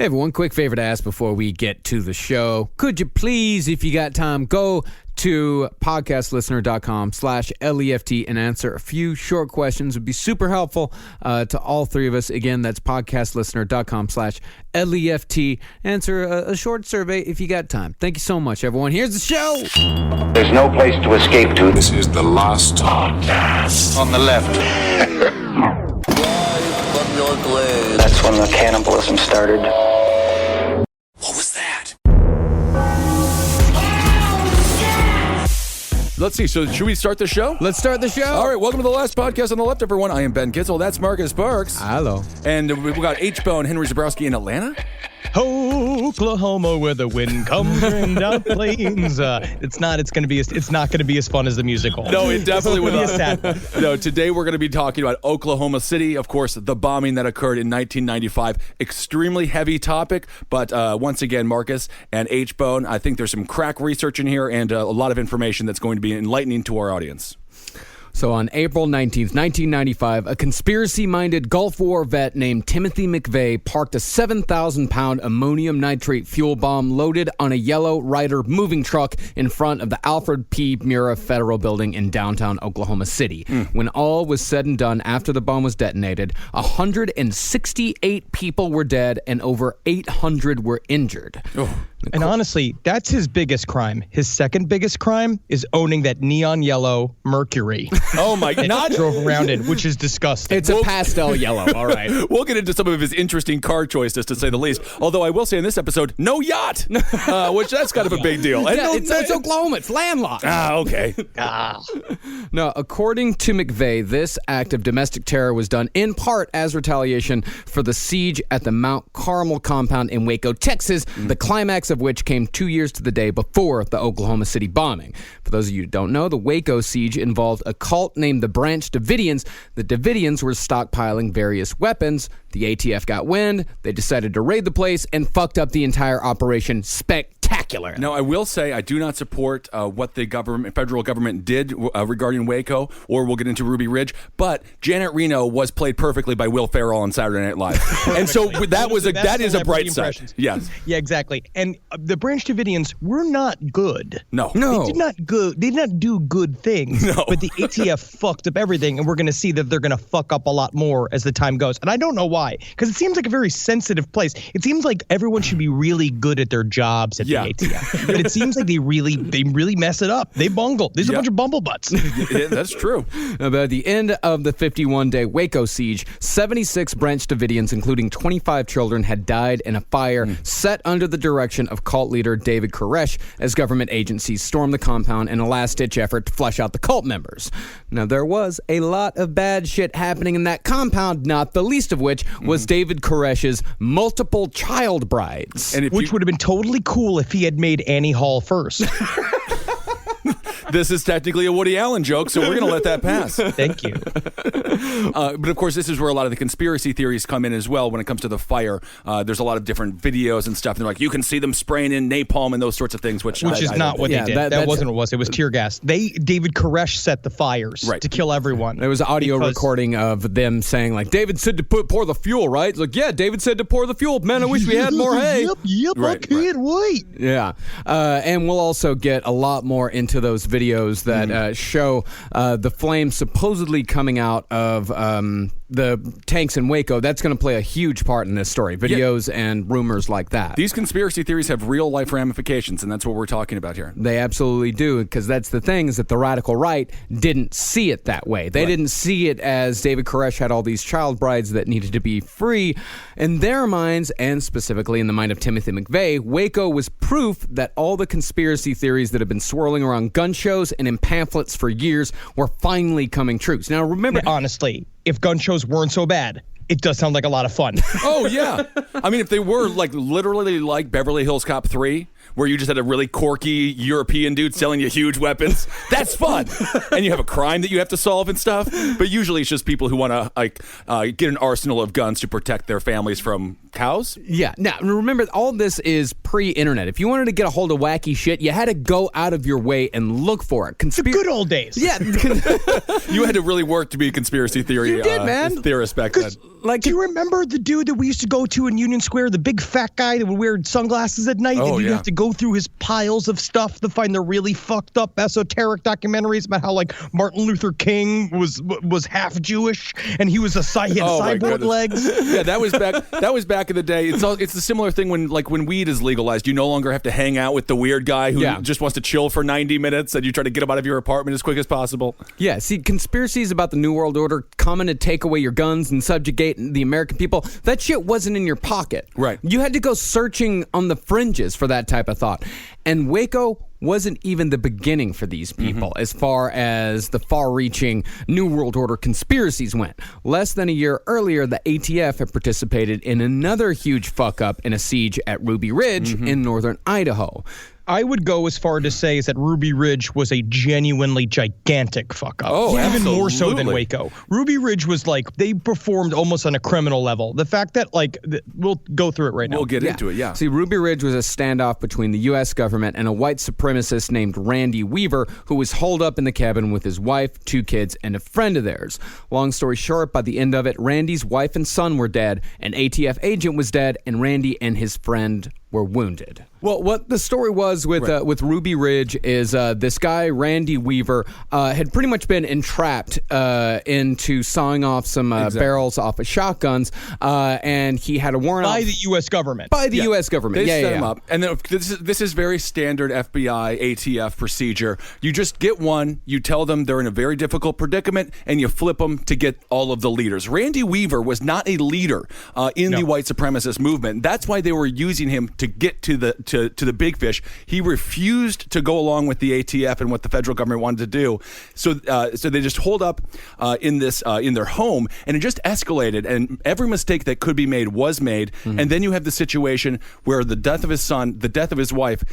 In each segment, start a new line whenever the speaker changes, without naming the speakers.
Hey, everyone, quick favor to ask before we get to the show. Could you please, if you got time, go to podcastlistener.com/LEFT and answer a few short questions. It would be super helpful to all three of us. Again, that's podcastlistener.com/LEFT. Answer a short survey if you got time. Thank you so much, everyone. Here's the show.
There's no place to escape to.
This is the last podcast.
On the left. That's when the cannibalism started.
What was that?
Let's see. So should we start the show?
Let's start the show.
All right. Welcome to the last podcast on the left, everyone. I am Ben Kitzel. That's Marcus Parks.
Hello.
And we've got H-Bone, Henry Zabrowski in Atlanta.
Oklahoma, where the wind comes in down plains. It's not going to be as fun as the musical.
No, it definitely will
be
not.
a sad one.
No, today we're going to be talking about Oklahoma City. Of course, the bombing that occurred in 1995. Extremely heavy topic, but once again, Marcus and H-Bone, I think there's some crack research in here and a lot of information that's going to be enlightening to our audience.
So on April 19th, 1995, a conspiracy-minded Gulf War vet named Timothy McVeigh parked a 7,000-pound ammonium nitrate fuel bomb loaded on a yellow Ryder moving truck in front of the Alfred P. Murrah Federal Building in downtown Oklahoma City. When all was said and done after the bomb was detonated, 168 people were dead and over 800 were injured.
Oh.
And honestly, that's his biggest crime. His second biggest crime is owning that neon yellow Mercury.
Oh my God!
Drove around it, which is disgusting.
It's a pastel yellow, all right.
We'll get into some of his interesting car choices, to say the least. Although I will say in this episode, no yacht, which that's kind of a big deal. And
Yeah, it's Oklahoma. It's landlocked.
Okay.
No, according to McVeigh, this act of domestic terror was done in part as retaliation for the siege at the Mount Carmel compound in Waco, Texas, the climax of which came 2 years to the day before the Oklahoma City bombing. For those of you who don't know, the Waco siege involved a cult named the Branch Davidians. The Davidians were stockpiling various weapons. The ATF got wind. They decided to raid the place and fucked up the entire operation spectacular.
Now, I will say I do not support what the federal government did regarding Waco, or we'll get into Ruby Ridge, but Janet Reno was played perfectly by Will Ferrell on Saturday Night Live. And so that is a bright side. Yes.
Yeah, exactly. And the Branch Davidians were not good.
No.
They did not do good things.
No.
But the ATF fucked up everything, and we're going to see that they're going to fuck up a lot more as the time goes. And I don't know why, because it seems like a very sensitive place. It seems like everyone should be really good at their jobs at the ATF. But it seems like they really mess it up. They bungle. There's a bunch of bumblebutts.
Yeah, that's true.
By the end of the 51-day Waco siege, 76 Branch Davidians, including 25 children, had died in a fire set under the direction of cult leader David Koresh as government agencies stormed the compound in a last-ditch effort to flush out the cult members. Now, there was a lot of bad shit happening in that compound, not the least of which was David Koresh's multiple child brides.
And
Which would have been totally cool if he had made Annie Hall first.
This is technically a Woody Allen joke, so we're going to let that pass.
Thank you.
But of course, this is where a lot of the conspiracy theories come in as well when it comes to the fire. There's a lot of different videos and stuff. And they're like, you can see them spraying in napalm and those sorts of things, which
is not what they did. That wasn't what it was. It was tear gas. David Koresh set the fires to kill everyone.
There was an audio recording of them saying, like, David said to pour the fuel, right? It's like, yeah, David said to pour the fuel. Man, I wish we had more hay.
Yep, I can't wait.
Yeah. And we'll also get a lot more into those videos that show the flames supposedly coming out of the tanks in Waco. That's going to play a huge part in this story. Videos and rumors like that.
These conspiracy theories have real-life ramifications, and that's what we're talking about here.
They absolutely do, because that's the thing, is that the radical right didn't see it that way. They didn't see it as David Koresh had all these child brides that needed to be free. In their minds, and specifically in the mind of Timothy McVeigh, Waco was proof that all the conspiracy theories that have been swirling around gun shows and in pamphlets for years were finally coming true. Now, remember...
Honestly, if gun shows weren't so bad, it does sound like a lot of fun.
Oh, yeah. I mean, if they were literally like Beverly Hills Cop 3, where you just had a really quirky European dude selling you huge weapons, that's fun. And you have a crime that you have to solve and stuff. But usually it's just people who want to get an arsenal of guns to protect their families from cows.
Yeah. Now, remember, all this is pre-internet. If you wanted to get a hold of wacky shit, you had to go out of your way and look for it.
The good old days.
Yeah.
You had to really work to be a conspiracy theory
You did, man.
theorist back then.
Do you remember the dude that we used to go to in Union Square, the big fat guy that would wear sunglasses at night?
Oh,
and you'd
yeah.
have to go through his piles of stuff to find the really fucked up esoteric documentaries about how like Martin Luther King was half Jewish and he was he had
Oh, my
cyborg
goodness.
legs.
Yeah, that was back. That was back in the day. It's a similar thing when weed is legalized. You no longer have to hang out with the weird guy who just wants to chill for 90 minutes, and you try to get him out of your apartment as quick as possible.
Yeah, see, conspiracies about the New World Order coming to take away your guns and subjugate the American people, that shit wasn't in your pocket.
Right.
You had to go searching on the fringes for that type of thought. And Waco wasn't even the beginning for these people as far as the far-reaching New World Order conspiracies went. Less than a year earlier, the ATF had participated in another huge fuck-up in a siege at Ruby Ridge in northern Idaho.
I would go as far to say is that Ruby Ridge was a genuinely gigantic fuck up.
Oh,
even more so than
absolutely.
Waco. Ruby Ridge was like, they performed almost on a criminal level. The fact that, we'll go through it right now.
We'll get into it, yeah.
See, Ruby Ridge was a standoff between the U.S. government and a white supremacist named Randy Weaver, who was holed up in the cabin with his wife, 2 kids, and a friend of theirs. Long story short, by the end of it, Randy's wife and son were dead, an ATF agent was dead, and Randy and his friend were wounded. Well, what the story was with Ruby Ridge is this guy, Randy Weaver, had pretty much been entrapped into sawing off some barrels off of shotguns, and he had a warrant
By
out
the U.S. government.
by the U.S. government.
They set him up. And then this is very standard FBI, ATF procedure. You just get one, you tell them they're in a very difficult predicament, and you flip them to get all of the leaders. Randy Weaver was not a leader in the white supremacist movement. That's why they were using him to get to the big fish. He refused to go along with the ATF and what the federal government wanted to do. So they just holed up in their home, and it just escalated. And every mistake that could be made was made. And then you have the situation where the death of his son, the death of his wife.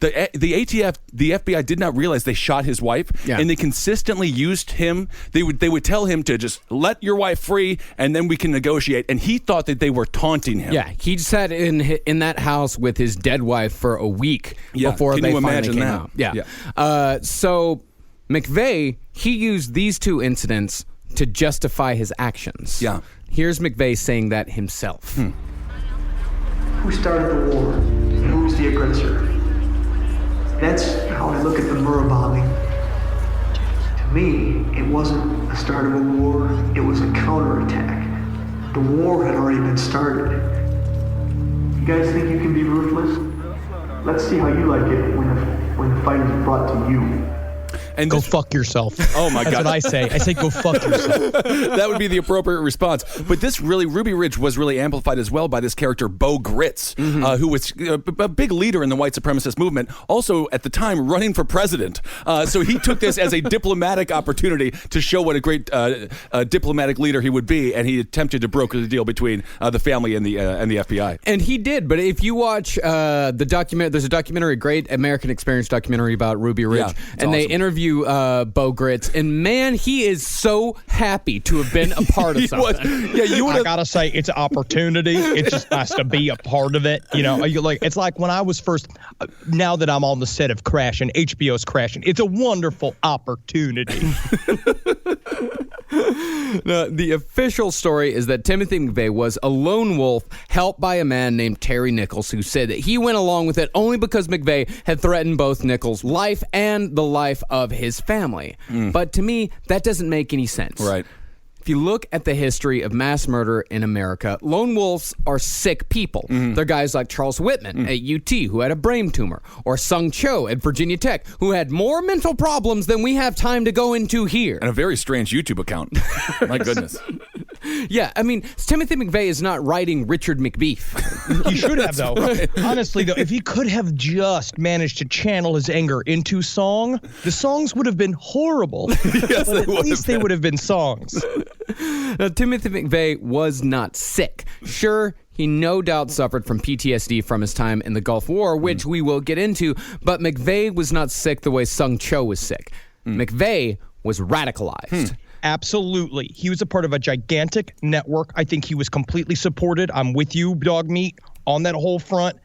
The ATF, the FBI did not realize they shot his wife, and they consistently used him. They would tell him to just let your wife free, and then we can negotiate. And he thought that they were taunting him.
Yeah, he sat in that house with his dead wife for a week before
Can
they
you
finally
imagine
came
that?
out. Yeah. So McVeigh, he used these 2 incidents to justify his actions.
Yeah.
Here's McVeigh saying that himself.
Who started the war? And who was the aggressor? That's how I look at the Murrah bombing. To me, it wasn't the start of a war, it was a counterattack. The war had already been started. You guys think you can be ruthless? Let's see how you like it when the fight is brought to you.
And
Go fuck yourself.
Oh, my God.
That's what I say. I say go fuck yourself.
That would be the appropriate response. But this Ruby Ridge was really amplified as well by this character, Bo Gritz, who was a big leader in the white supremacist movement, also at the time running for president. So he took this as a diplomatic opportunity to show what a great diplomatic leader he would be, and he attempted to broker the deal between the family and the FBI.
And he did, but if you watch the document, there's a documentary, a great American Experience documentary about Ruby Ridge, and they interview Bo Gritz, and man, he is so happy to have been a part of something.
I gotta say, it's an opportunity. It just has to be a part of it. You know, it's like when I was first. Now that I'm on the set of Crashing, HBO's Crashing, it's a wonderful opportunity.
The official story is that Timothy McVeigh was a lone wolf helped by a man named Terry Nichols, who said that he went along with it only because McVeigh had threatened both Nichols' life and the life of his family. But to me, that doesn't make any sense.
Right.
If you look at the history of mass murder in America, lone wolves are sick people. They're guys like Charles Whitman at UT, who had a brain tumor, or Sung Cho at Virginia Tech, who had more mental problems than we have time to go into here.
And a very strange YouTube account. My goodness.
Yeah, I mean, Timothy McVeigh is not writing Richard McBeef.
He should have, though. Right. Honestly, though, if he could have just managed to channel his anger into song, the songs would have been horrible.
Yes,
but at least they would have been songs.
Now, Timothy McVeigh was not sick. Sure, he no doubt suffered from PTSD from his time in the Gulf War, which we will get into, but McVeigh was not sick the way Sung Cho was sick. McVeigh was radicalized.
Absolutely. He was a part of a gigantic network. I think he was completely supported. I'm with you, Dog Meat. on that whole front.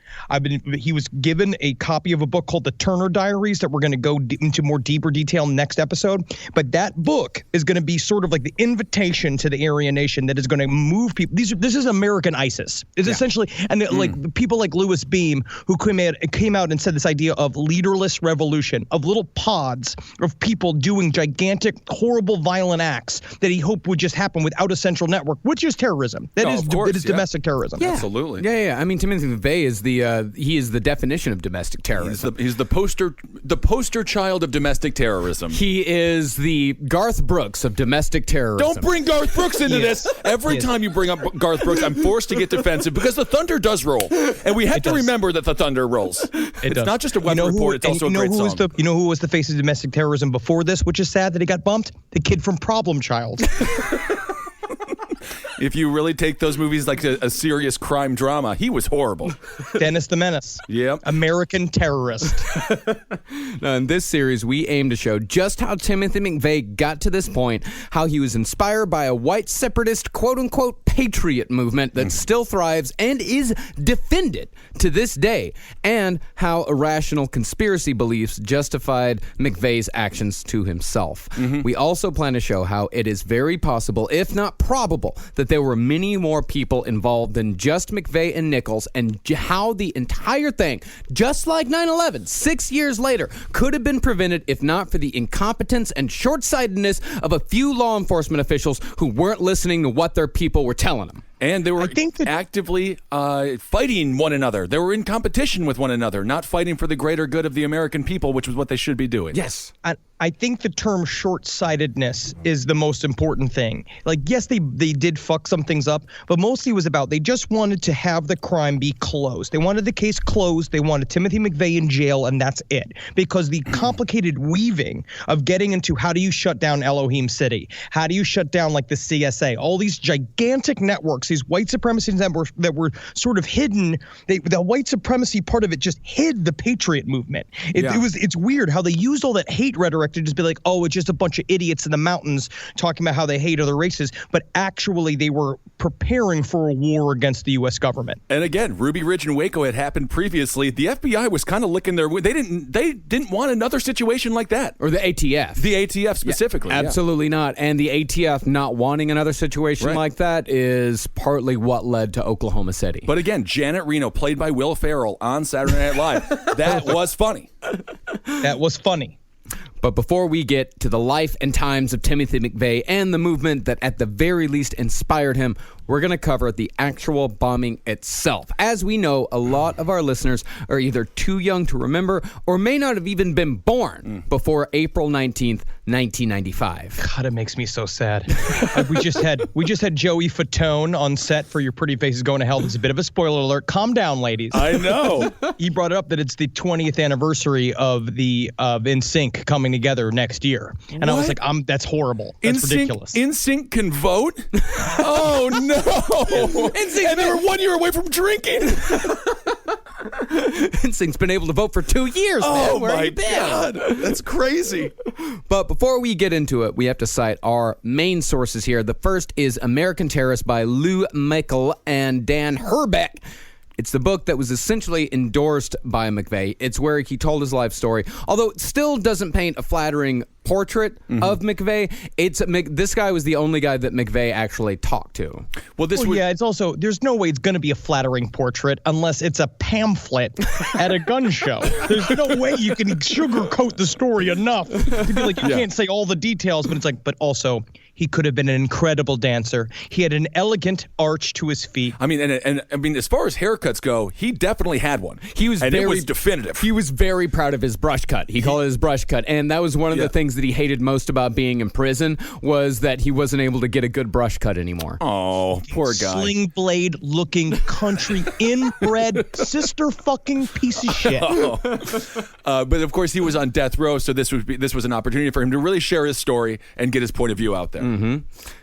He was given a copy of a book called The Turner Diaries that we're going to go into more deeper detail next episode. But that book is going to be sort of like the invitation to the Aryan Nation that is going to move people. This is American ISIS. It's essentially, and like people like Louis Beam, who came out and said this idea of leaderless revolution, of little pods of people doing gigantic, horrible, violent acts that he hoped would just happen without a central network, which is terrorism. That is domestic terrorism.
Yeah.
Absolutely.
Yeah. I mean, Timothy McVeigh is he is the definition of domestic terrorism.
He's the poster child of domestic terrorism.
He is the Garth Brooks of domestic terrorism.
Don't bring Garth Brooks into this. Every time you bring up Garth Brooks, I'm forced to get defensive because the Thunder does roll, and we have to remember that the Thunder rolls. It's not just a weather report; it's also a great song.
You know who was the face of domestic terrorism before this, which is sad that he got bumped? The kid from Problem Child.
If you really take those movies like a serious crime drama, he was horrible.
Dennis the Menace.
Yep.
American terrorist.
Now, in this series, we aim to show just how Timothy McVeigh got to this point, how he was inspired by a white separatist, quote-unquote, patriot movement that still thrives and is defended to this day, and how irrational conspiracy beliefs justified McVeigh's actions to himself. We also plan to show how it is very possible, if not probable, that there were many more people involved than just McVeigh and Nichols, and how the entire thing, just like 9/11, 6 years later, could have been prevented if not for the incompetence and short-sightedness of a few law enforcement officials who weren't listening to what their people were telling them.
And they were actively fighting one another. They were in competition with one another, not fighting for the greater good of the American people, which was what they should be doing.
Yes.
I think the term short-sightedness is the most important thing. Like, yes, they did fuck some things up, but mostly it was about they just wanted to have the crime be closed. They wanted the case closed. They wanted Timothy McVeigh in jail, and that's it. Because the complicated weaving of getting into how do you shut down Elohim City? How do you shut down, like, the CSA? All these gigantic networks, these white supremacy networks that were sort of hidden. The white supremacy part of it just hid the patriot movement. It's weird how they used all that hate rhetoric to just be like, oh, it's just a bunch of idiots in the mountains talking about how they hate other races, but actually they were preparing for a war against the U.S. government.
And again, Ruby Ridge and Waco had happened previously. The FBI was kind of licking their wounds. They didn't want another situation like that.
Or the ATF.
The ATF specifically.
Yeah, absolutely not. And the ATF not wanting another situation like that is partly what led to Oklahoma City.
But again, Janet Reno, played by Will Ferrell on Saturday Night Live. That was funny.
That was funny.
But before we get to the life and times of Timothy McVeigh and the movement that at the very least inspired him, we're going to cover the actual bombing itself. As we know, a lot of our listeners are either too young to remember or may not have even been born before April 19th, 1995.
God, it makes me so sad. we just had Joey Fatone on set for Your Pretty Faces Going to Hell. It's a bit of a spoiler alert. Calm down, ladies.
I know.
He brought it up that it's the 20th anniversary of the NSYNC coming together next year. And I was like, that's horrible. That's ridiculous.
NSYNC can vote? Oh, no. And they were 1 year away from drinking.
NSYNC's been able to vote for 2 years, man.
Oh,
Where
my
you been?
God. That's crazy.
But before we get into it, we have to cite our main sources here. The first is American Terrorist by Lou Mickle and Dan Herbeck. It's the book that was essentially endorsed by McVeigh. It's where he told his life story. Although it still doesn't paint a flattering portrait of McVeigh, this guy was the only guy that McVeigh actually talked to.
It's also, there's no way it's going to be a flattering portrait unless it's a pamphlet at a gun show. There's no way you can sugarcoat the story enough to be like, you can't say all the details, but it's like, but also, he could have been an incredible dancer. He had an elegant arch to his feet.
I mean, and as far as haircuts go, he definitely had one. It was definitive.
He was very proud of his brush cut. He called it his brush cut, and that was one of the things that he hated most about being in prison was that he wasn't able to get a good brush cut anymore.
Oh, poor guy.
Sling blade looking country inbred sister fucking piece of shit.
But of course, he was on death row, so this was an opportunity for him to really share his story and get his point of view out there.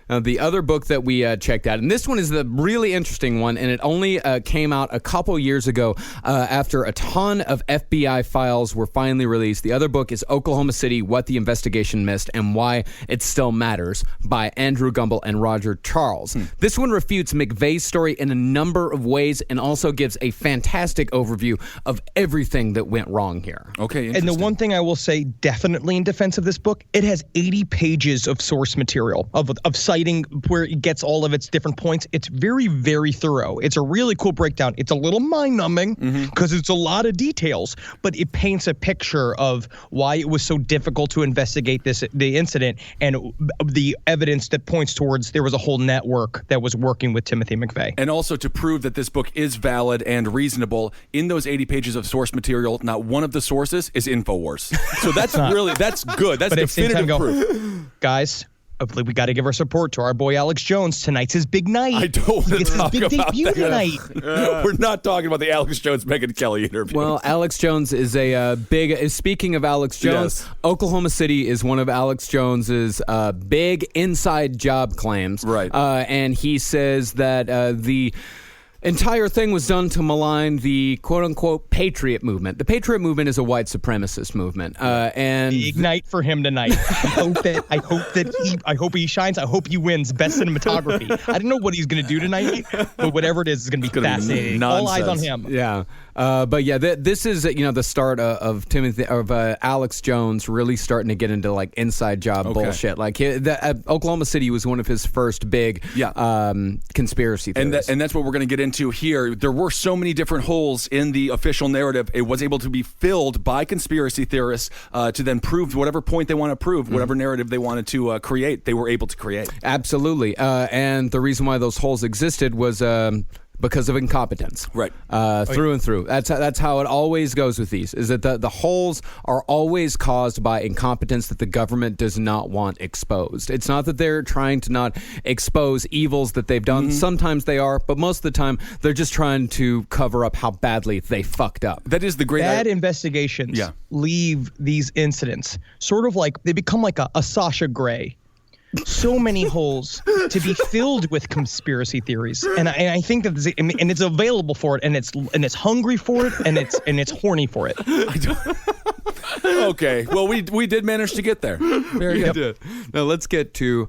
The other book that we checked out, and this one is the really interesting one, and it only came out a couple years ago after a ton of FBI files were finally released. The other book is Oklahoma City, What the Investigation Missed and Why It Still Matters by Andrew Gumbel and Roger Charles. This one refutes McVeigh's story in a number of ways and also gives a fantastic overview of everything that went wrong here.
Okay,
and the one thing I will say definitely in defense of this book, it has 80 pages of source material, of citing where it gets all of its different points. It's very, very thorough. It's a really cool breakdown. It's a little mind-numbing because it's a lot of details, but it paints a picture of why it was so difficult to investigate the incident and the evidence that points towards there was a whole network that was working with Timothy McVeigh.
And also to prove that this book is valid and reasonable, in those 80 pages of source material, not one of the sources is InfoWars. So that's good. That's definitive proof.
Guys, we got to give our support to our boy Alex Jones. Tonight's his big night.
I don't want to talk
his big
about
debut
that.
tonight.
We're not talking about the Alex Jones Megyn Kelly interview.
Well, Alex Jones is speaking of Alex Jones,
Yes.
Oklahoma City is one of Alex Jones's big inside job claims.
Right.
And he says that the entire thing was done to malign the quote-unquote patriot movement. The patriot movement is a white supremacist movement, and
Big night for him tonight. I hope he shines. I hope he wins best cinematography. I don't know what he's going to do tonight, but whatever it is going to be fascinating. All eyes on him.
Yeah. But yeah, this is the start of Alex Jones really starting to get into like inside job bullshit. Like Oklahoma City was one of his first big conspiracy theories.
And that's what we're going to get into here. There were so many different holes in the official narrative. It was able to be filled by conspiracy theorists to then prove whatever point they want to prove, whatever narrative they wanted to create, they were able to create.
Absolutely. And the reason why those holes existed was because of incompetence,
right?
Through and through. That's how it always goes with these. Is that the holes are always caused by incompetence that the government does not want exposed. It's not that they're trying to not expose evils that they've done. Sometimes they are, but most of the time they're just trying to cover up how badly they fucked up.
That is the great
bad investigations. Leave these incidents sort of like they become like a Sasha Grey. So many holes to be filled with conspiracy theories, and I think that and it's available for it, and it's hungry for it, and it's horny for it.
Okay, well we did manage to get there.
Very good. Now let's get to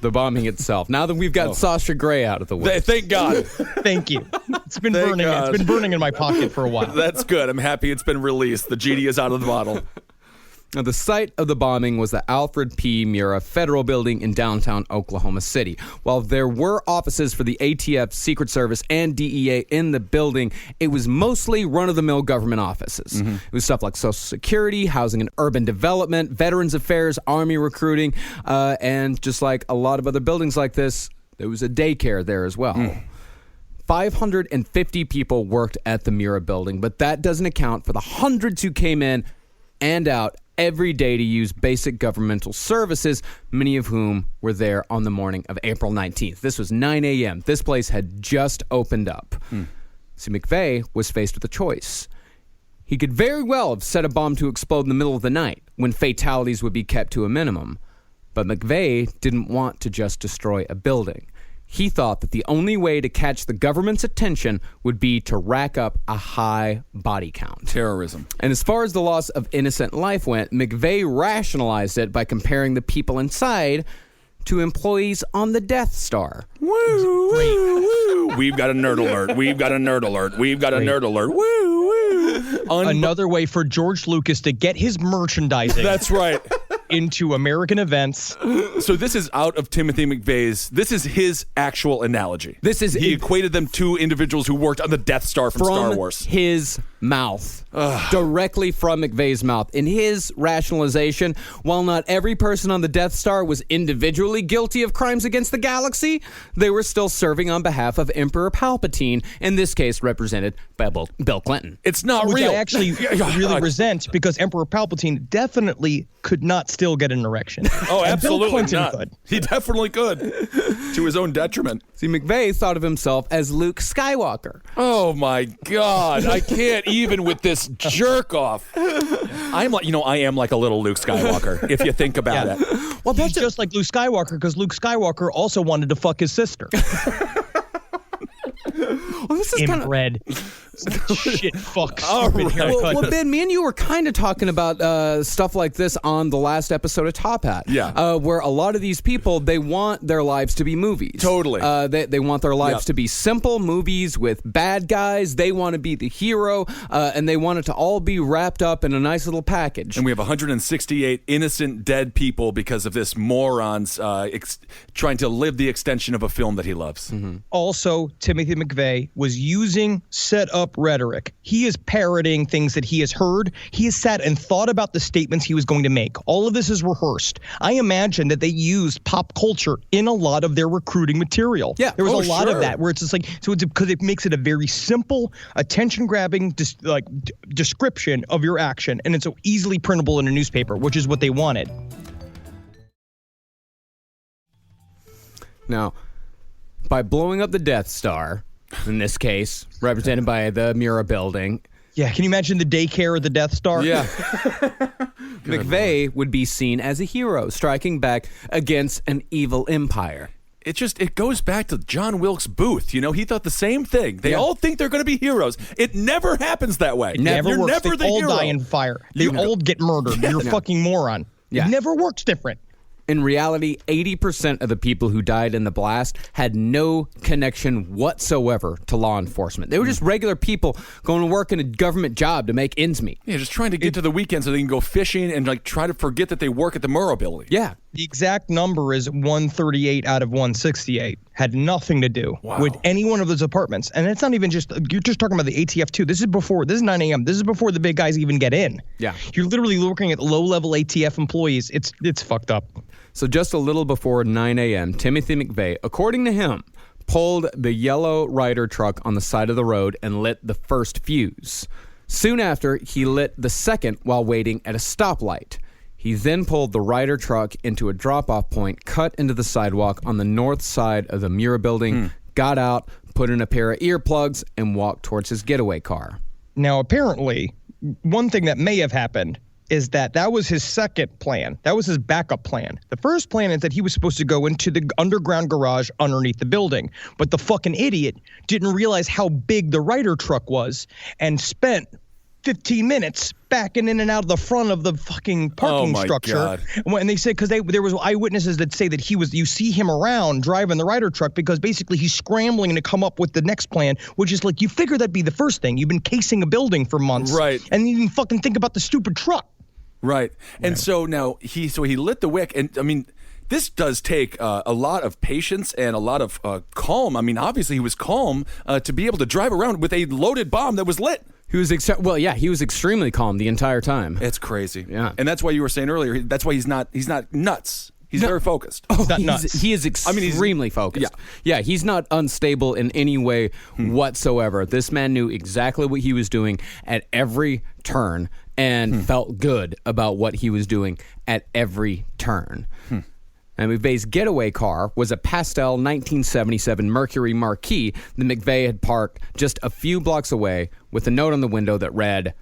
the bombing itself. Now that we've got Sasha Grey out of the way,
thank God.
Thank you. It's been burning. It's been burning in my pocket for a while.
That's good. I'm happy it's been released. The genie is out of the bottle.
Now, the site of the bombing was the Alfred P. Murrah Federal Building in downtown Oklahoma City. While there were offices for the ATF, Secret Service, and DEA in the building, it was mostly run-of-the-mill government offices. It was stuff like Social Security, Housing and Urban Development, Veterans Affairs, Army recruiting, and just like a lot of other buildings like this, there was a daycare there as well. 550 people worked at the Murrah Building, but that doesn't account for the hundreds who came in and out every day to use basic governmental services, many of whom were there on the morning of April 19th. This was 9 a.m. This place had just opened up. So McVeigh was faced with a choice. He could very well have set a bomb to explode in the middle of the night, when fatalities would be kept to a minimum. But McVeigh didn't want to just destroy a building. He thought that the only way to catch the government's attention would be to rack up a high body count.
Terrorism.
And as far as the loss of innocent life went, McVeigh rationalized it by comparing the people inside to employees on the Death Star.
Woo, woo, woo. We've got a nerd alert. We've got a nerd alert. We've got a nerd alert. Woo, woo.
Another way for George Lucas to get his merchandising.
That's right.
Into American events.
So this is out of Timothy McVeigh's. This is his actual analogy. He equated them to individuals who worked on the Death Star from Star Wars.
His mouth. Directly from McVeigh's mouth. In his rationalization, while not every person on the Death Star was individually guilty of crimes against the galaxy, they were still serving on behalf of Emperor Palpatine, in this case represented by Bill Clinton.
It's not
Which
real.
I actually really resent, because Emperor Palpatine definitely could not still get an erection.
Oh, absolutely
Bill Clinton
not.
could.
He definitely could, to his own detriment.
See, McVeigh thought of himself as Luke Skywalker.
Oh my God! I can't even with this jerk off. I'm like, I am like a little Luke Skywalker, if you think about it.
Well, that's just like Luke Skywalker, because Luke Skywalker also wanted to fuck his sister.
Well, this is kind of
Inbred. Shit, fuck.
All
Stupid
right.
haircut.
Well, Ben, me and you were kind of talking about stuff like this on the last episode of Top Hat.
Yeah.
Where a lot of these people, they want their lives to be movies.
Totally.
They want their lives
Yep.
to be simple movies with bad guys. They want to be the hero, and they want it to all be wrapped up in a nice little package.
And we have 168 innocent dead people because of this moron's trying to live the extension of a film that he loves.
Mm-hmm.
Also, Timothy McVeigh was using set-up rhetoric. He is parroting things that he has heard. He has sat and thought about the statements he was going to make. All of this is rehearsed. I imagine that they used pop culture in a lot of their recruiting material.
Yeah.
There was
Oh,
a lot
sure.
of that where it's just like, so it's because it makes it a very simple, attention-grabbing description of your action, and it's so easily printable in a newspaper, which is what they wanted.
Now, by blowing up the Death Star, in this case, represented by the Mura building.
Yeah, can you imagine the daycare of the Death Star?
Yeah. McVeigh would be seen as a hero, striking back against an evil empire.
It goes back to John Wilkes Booth. He thought the same thing. They all think they're going to be heroes. It never happens that way.
Never
You're
works.
never
They
the
all
hero.
die in fire. They all get murdered. You're a fucking moron.
Yeah.
It never works different.
In reality, 80% of the people who died in the blast had no connection whatsoever to law enforcement. They were just regular people going to work in a government job to make ends meet.
Yeah, just trying to get to the weekend so they can go fishing and try to forget that they work at the Murrow building.
Yeah.
The exact number is 138 out of 168. Had nothing to do with any one of those apartments. And it's not even just, you're just talking about the ATF too. This is 9 a.m. This is before the big guys even get in.
Yeah.
You're literally looking at low-level ATF employees. It's fucked up.
So just a little before 9 a.m., Timothy McVeigh, according to him, pulled the yellow Ryder truck on the side of the road and lit the first fuse. Soon after, he lit the second while waiting at a stoplight. He then pulled the Ryder truck into a drop-off point cut into the sidewalk on the north side of the Mura building, got out, put in a pair of earplugs, and walked towards his getaway car.
Now, apparently, one thing that may have happened is that was his second plan. That was his backup plan. The first plan is that he was supposed to go into the underground garage underneath the building. But the fucking idiot didn't realize how big the Ryder truck was and spent 15 minutes backing in and out of the front of the fucking parking structure.
God.
And they said, because there was eyewitnesses that say that you see him around driving the Ryder truck because basically he's scrambling to come up with the next plan, which is like, you figure that'd be the first thing. You've been casing a building for months.
Right.
And you didn't fucking think about the stupid truck.
Right. And so now he lit the wick. And I mean, this does take a lot of patience and a lot of calm. I mean, obviously he was calm to be able to drive around with a loaded bomb that was lit.
He was he was extremely calm the entire time.
It's crazy.
Yeah.
And that's why you were saying earlier, that's why he's not nuts. He's very focused.
Not nuts.
He is extremely focused. Yeah, he's not unstable in any way whatsoever. This man knew exactly what he was doing at every turn and felt good about what he was doing at every turn. And McVeigh's getaway car was a pastel 1977 Mercury Marquis that McVeigh had parked just a few blocks away with a note on the window that read,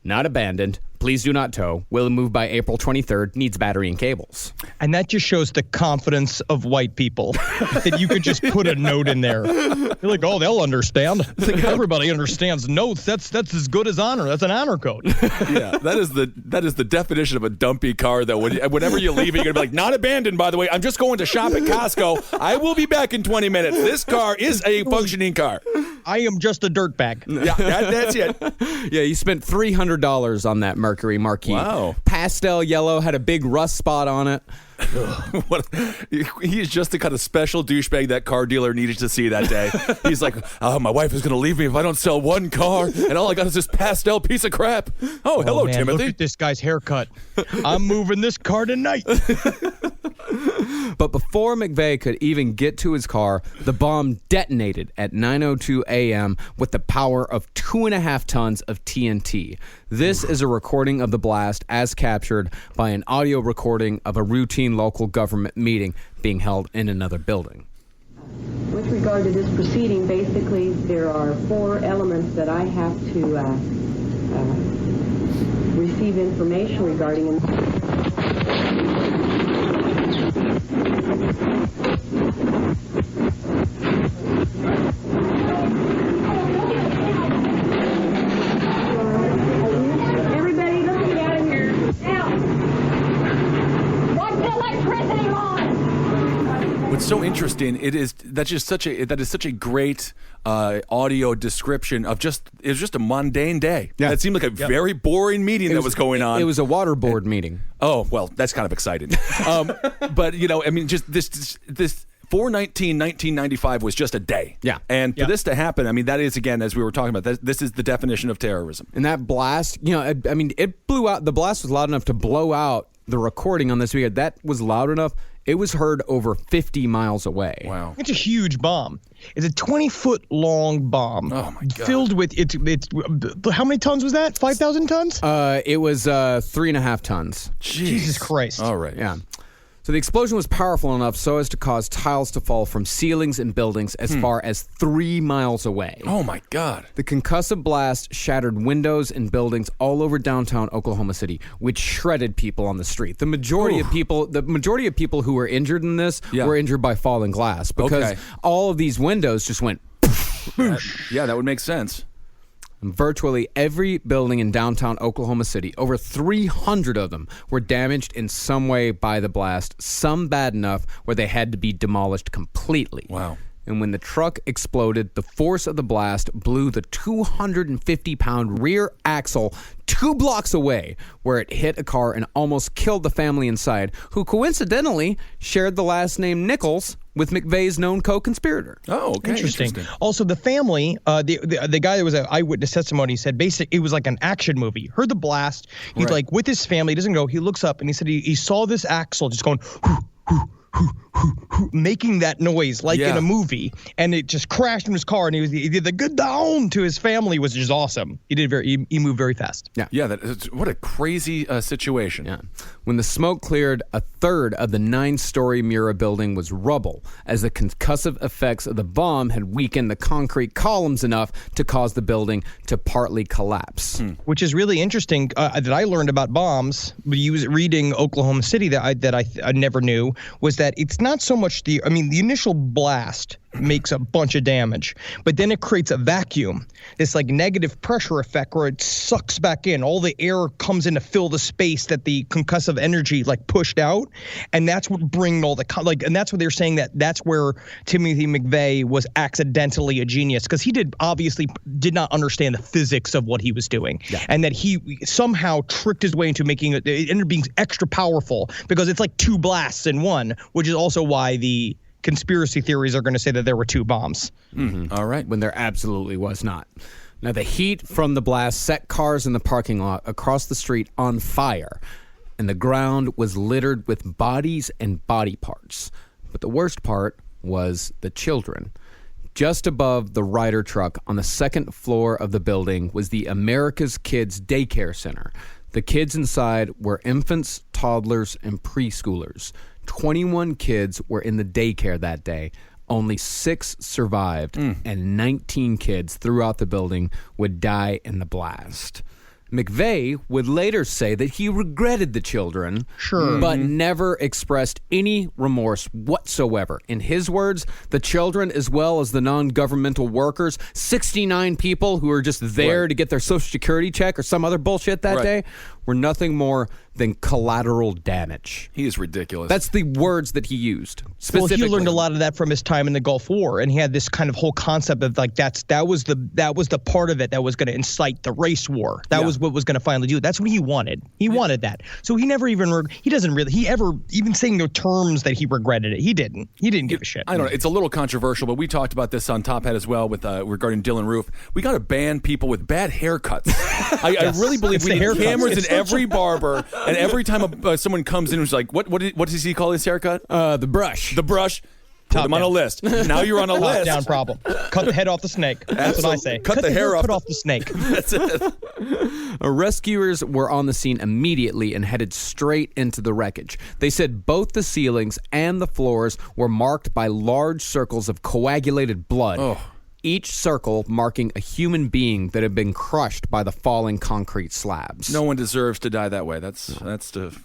"Not abandoned. Please do not tow. Will move by April 23rd. Needs battery and cables."
And that just shows the confidence of white people that you could just put a note in there. You're like, oh, they'll understand. It's like, everybody understands notes. That's as good as honor. That's an honor code.
Yeah, that is the definition of a dumpy car. That whenever you leave, you're gonna be like, "Not abandoned, by the way. I'm just going to shop at Costco. I will be back in 20 minutes. This car is a functioning car."
I am just a dirtbag.
Yeah, that's it.
Yeah, he spent $300 on that Mercury Marquis.
Wow.
Pastel yellow, had a big rust spot on it.
He is just the kind of special douchebag that car dealer needed to see that day. He's like, "Oh, my wife is going to leave me if I don't sell one car, and all I got is this pastel piece of crap." Oh, hello,
man,
Timothy.
Look at this guy's haircut. I'm moving this car tonight.
But before McVeigh could even get to his car, the bomb detonated at 9:02 a.m. with the power of 2.5 tons of TNT. This is a recording of the blast as captured by an audio recording of a routine local government meeting being held in another building.
With regard to this proceeding, basically there are 4 elements that I have to receive information regarding
Everybody, let's get out of here. Now! Watch the electricity on!
What's so interesting, that is such a great audio description of it was just a mundane day.
Yeah.
It seemed like a very boring meeting that was going on.
It was a water board meeting.
Oh, well, that's kind of exciting. But, I mean, just this 4/19/1995 was just a day.
Yeah.
And for this to happen, I mean, that is, again, as we were talking about, this is the definition of terrorism.
And that blast, I mean, it blew out. The blast was loud enough to blow out the recording on this video. That was loud enough. It was heard over 50 miles away.
Wow.
It's a huge bomb. It's a 20-foot long bomb.
Oh, my God.
Filled with, it's how many tons was that? 5,000 tons?
It was 3.5 tons.
Jesus Christ.
All right.
Yeah. So the explosion was powerful enough so as to cause tiles to fall from ceilings and buildings as far as 3 miles away.
Oh, my God.
The concussive blast shattered windows and buildings all over downtown Oklahoma City, which shredded people on the street. The majority of people who were injured in this were injured by falling glass because all of these windows just went
That would make sense.
Virtually every building in downtown Oklahoma City, over 300 of them, were damaged in some way by the blast, some bad enough where they had to be demolished completely.
Wow.
And when the truck exploded, the force of the blast blew the 250-pound rear axle 2 blocks away, where it hit a car and almost killed the family inside, who coincidentally shared the last name Nichols with McVeigh's known co-conspirator.
Oh, okay.
Interesting. Also, the family, the guy that was an eyewitness testimony said basically it was like an action movie. Heard the blast. He's like with his family. He doesn't go. He looks up and he said he saw this axle just going, making that noise like in a movie, and it just crashed in his car, and he did the good down to his family, was just awesome. He moved very fast.
What a crazy situation.
Yeah. When the smoke cleared, a third of the 9-story Mura building was rubble, as the concussive effects of the bomb had weakened the concrete columns enough to cause the building to partly collapse.
Which is really interesting that I learned about bombs reading Oklahoma City that I never knew, was that it's not so much the initial blast makes a bunch of damage, but then it creates a vacuum, this like negative pressure effect where it sucks back in. All the air comes in to fill the space that the concussive energy like pushed out, and that's what bring all the and that's what they're saying, that's where Timothy McVeigh was accidentally a genius, because he obviously did not understand the physics of what he was doing, and that he somehow tricked his way into making it ended up being extra powerful because it's like 2 blasts in one, which is also why the conspiracy theories are going to say that there were 2 bombs.
All right, when there absolutely was not. Now, the heat from the blast set cars in the parking lot across the street on fire, and the ground was littered with bodies and body parts. But the worst part was the children. Just above the Ryder truck on the 2nd floor of the building was the America's Kids Daycare Center. The kids inside were infants, toddlers, and preschoolers. 21 kids were in the daycare that day. Only 6 survived, and 19 kids throughout the building would die in the blast. McVeigh would later say that he regretted the children, but never expressed any remorse whatsoever. In his words, the children, as well as the non-governmental workers, 69 people who were just there to get their Social Security check or some other bullshit that day, were nothing more than collateral damage.
He is ridiculous.
That's the words that he used.
Well, he learned a lot of that from his time in the Gulf War, and he had this kind of whole concept of like that was the part of it that was going to incite the race war. That was what was going to finally do it. That's what he wanted. He wanted that. So he never even even saying the terms that he regretted it. He didn't give a shit.
I don't know. It's a little controversial, but we talked about this on Top Hat as well with regarding Dylan Roof. We got to ban people with bad haircuts. I really believe we need cameras in every barber, and every time someone comes in who's like, what does he call his haircut?
The brush.
The brush. Put them on a list. Now you're on a list.
Top down problem. Cut the head off the snake. That's what I say.
Cut the hair
off the snake.
That's it.
Rescuers were on the scene immediately and headed straight into the wreckage. They said both the ceilings and the floors were marked by large circles of coagulated blood. each circle marking a human being that had been crushed by the falling concrete slabs.
No one deserves to die that way. That's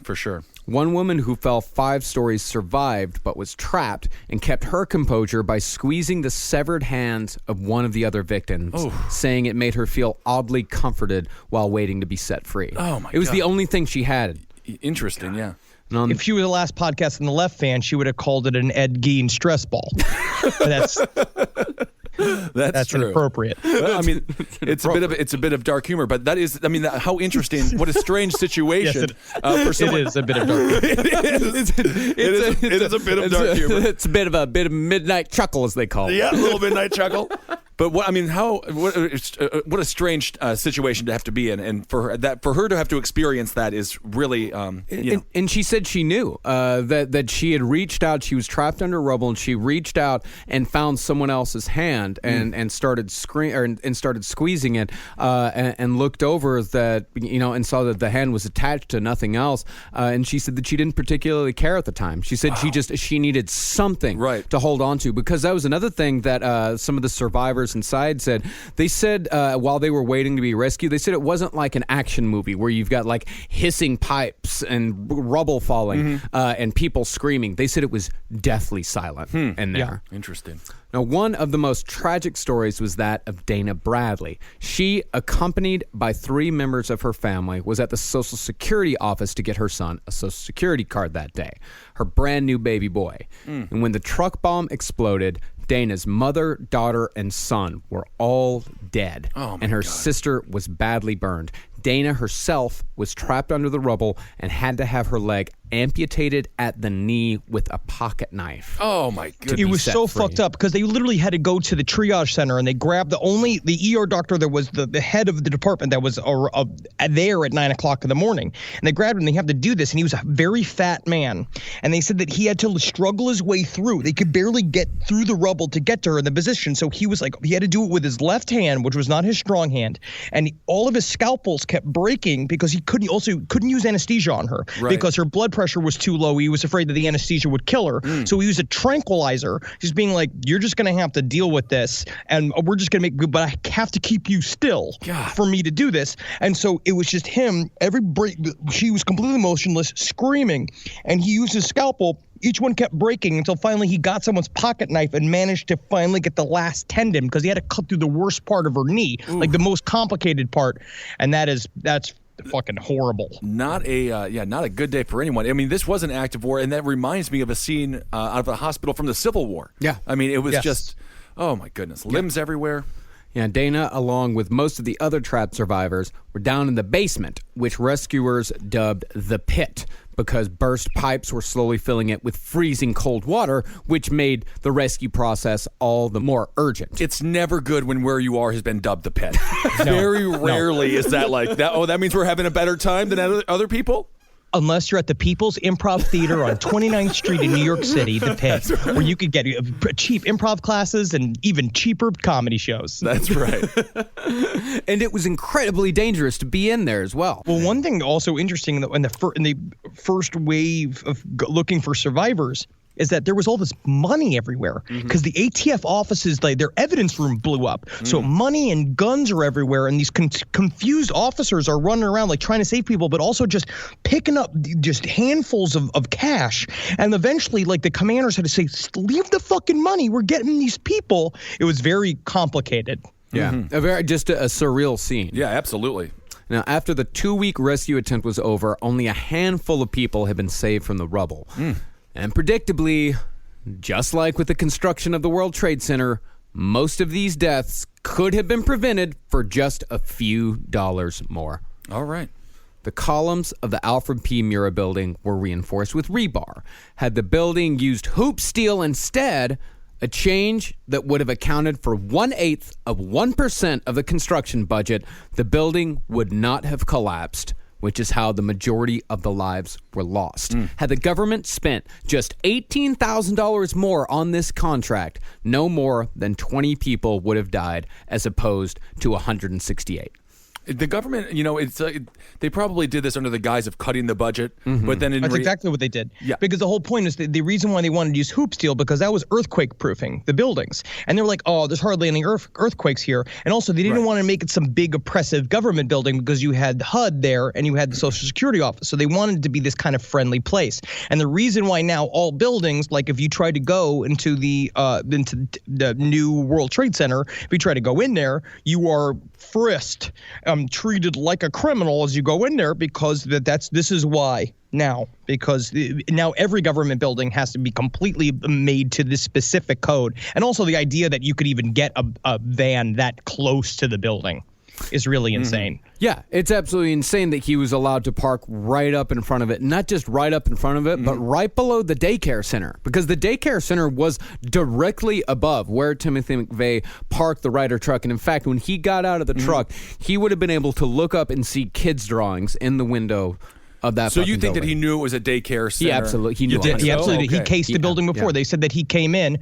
for sure.
One woman who fell 5 stories survived but was trapped and kept her composure by squeezing the severed hands of one of the other victims, saying it made her feel oddly comforted while waiting to be set free.
Oh, my
It was
God.
the only thing she had.
Interesting, yeah.
If she was the last podcast in the left fan, she would have called it an Ed Gein stress ball. That's
true.
inappropriate.
Well, I mean, it's a bit of dark humor, but that is, I mean, how interesting! What a strange situation for someone.
It is a bit of dark humor.
It is a bit of dark humor.
It's a bit of midnight chuckle, as they call it.
Yeah, a little midnight chuckle. But what a strange situation to have to be in, and for her to have to experience that is really,
And she said she knew that she had reached out. She was trapped under rubble, and she reached out and found someone else's hand and started started squeezing it and looked over that and saw that the hand was attached to nothing else. And she said that she didn't particularly care at the time. She said she needed something to hold on to, because that was another thing that some of the survivors inside said. They said while they were waiting to be rescued, they said it wasn't like an action movie where you've got like hissing pipes and rubble falling and people screaming. They said it was deathly silent in there.
Yeah. Interesting.
Now, one of the most tragic stories was that of Dana Bradley. She, accompanied by 3 members of her family, was at the Social Security office to get her son a Social Security card that day, her brand new baby boy. And when the truck bomb exploded, Dana's mother, daughter, and son were all dead, and her sister was badly burned. Dana herself was trapped under the rubble and had to have her leg amputated at the knee with a pocket knife.
Oh my goodness.
It was so fucked up because they literally had to go to the triage center and they grabbed the ER doctor that was the head of the department that was there at 9 o'clock in the morning. And they grabbed him and they have to do this. And he was a very fat man. And they said that he had to struggle his way through. They could barely get through the rubble to get to her in the position. So he was like, he had to do it with his left hand, which was not his strong hand. And all of his scalpels kept breaking because he couldn't use anesthesia on her because her blood pressure was too low. He was afraid that the anesthesia would kill her. So he used a tranquilizer, just being like, you're just going to have to deal with this. And we're just going to but I have to keep you still for me to do this. And so it was just him. Every break, she was completely motionless, screaming. And he used his scalpel. Each one kept breaking until finally he got someone's pocket knife and managed to finally get the last tendon because he had to cut through the worst part of her knee, like the most complicated part. And that's fucking horrible.
Not a good day for anyone. I mean, this was an act of war, and that reminds me of a scene out of a hospital from the Civil War.
Yeah.
I mean, it was just, oh my goodness, limbs everywhere.
Yeah, Dana, along with most of the other trapped survivors, were down in the basement, which rescuers dubbed the pit, because burst pipes were slowly filling it with freezing cold water, which made the rescue process all the more urgent.
It's never good when where you are has been dubbed the pit. Very rarely is that like that. Oh, that means we're having a better time than other people?
Unless you're at the People's Improv Theater on 29th Street in New York City, the Pit, where you could get cheap improv classes and even cheaper comedy shows.
That's right.
And it was incredibly dangerous to be in there as well.
Well, one thing also interesting in the first wave of looking for survivors is that there was all this money everywhere because the ATF offices, like their evidence room blew up. So money and guns are everywhere, and these confused officers are running around like trying to save people, but also just picking up just handfuls of cash. And eventually, like the commanders had to say, leave the fucking money. We're getting these people. It was very complicated.
Yeah, just a surreal scene.
Yeah, absolutely.
Now, after the 2-week rescue attempt was over, only a handful of people had been saved from the rubble. And predictably, just like with the construction of the World Trade Center, most of these deaths could have been prevented for just a few dollars more.
All right.
The columns of the Alfred P. Murrah building were reinforced with rebar. Had the building used hoop steel instead, a change that would have accounted for 1/8 of 1% of the construction budget, the building would not have collapsed, which is how the majority of the lives were lost. Had the government spent just $18,000 more on this contract, no more than 20 people would have died as opposed to 168.
The government, they probably did this under the guise of cutting the budget, but then
That's exactly what they did.
Yeah.
Because the whole point is the reason why they wanted to use hoop steel, because that was earthquake proofing the buildings. And they were like, oh, there's hardly any earthquakes here. And also they didn't want to make it some big oppressive government building because you had HUD there and you had the Social Security office. So they wanted it to be this kind of friendly place. And the reason why now all buildings, like if you try to go into the new World Trade Center, if you try to go in there, you are frisked, treated like a criminal as you go in there, because this is why now, because now every government building has to be completely made to this specific code. And also the idea that you could even get a van that close to the building is really insane.
Yeah, it's absolutely insane that he was allowed to park right up in front of it. Not just right up in front of it, but right below the daycare center. Because the daycare center was directly above where Timothy McVeigh parked the Ryder truck. And in fact, when he got out of the truck, he would have been able to look up and see kids' drawings in the window of that.
So you think
building.
that he knew it was a daycare center?
He absolutely knew.
He absolutely did. He
Okay.
cased the building before. They said that he came in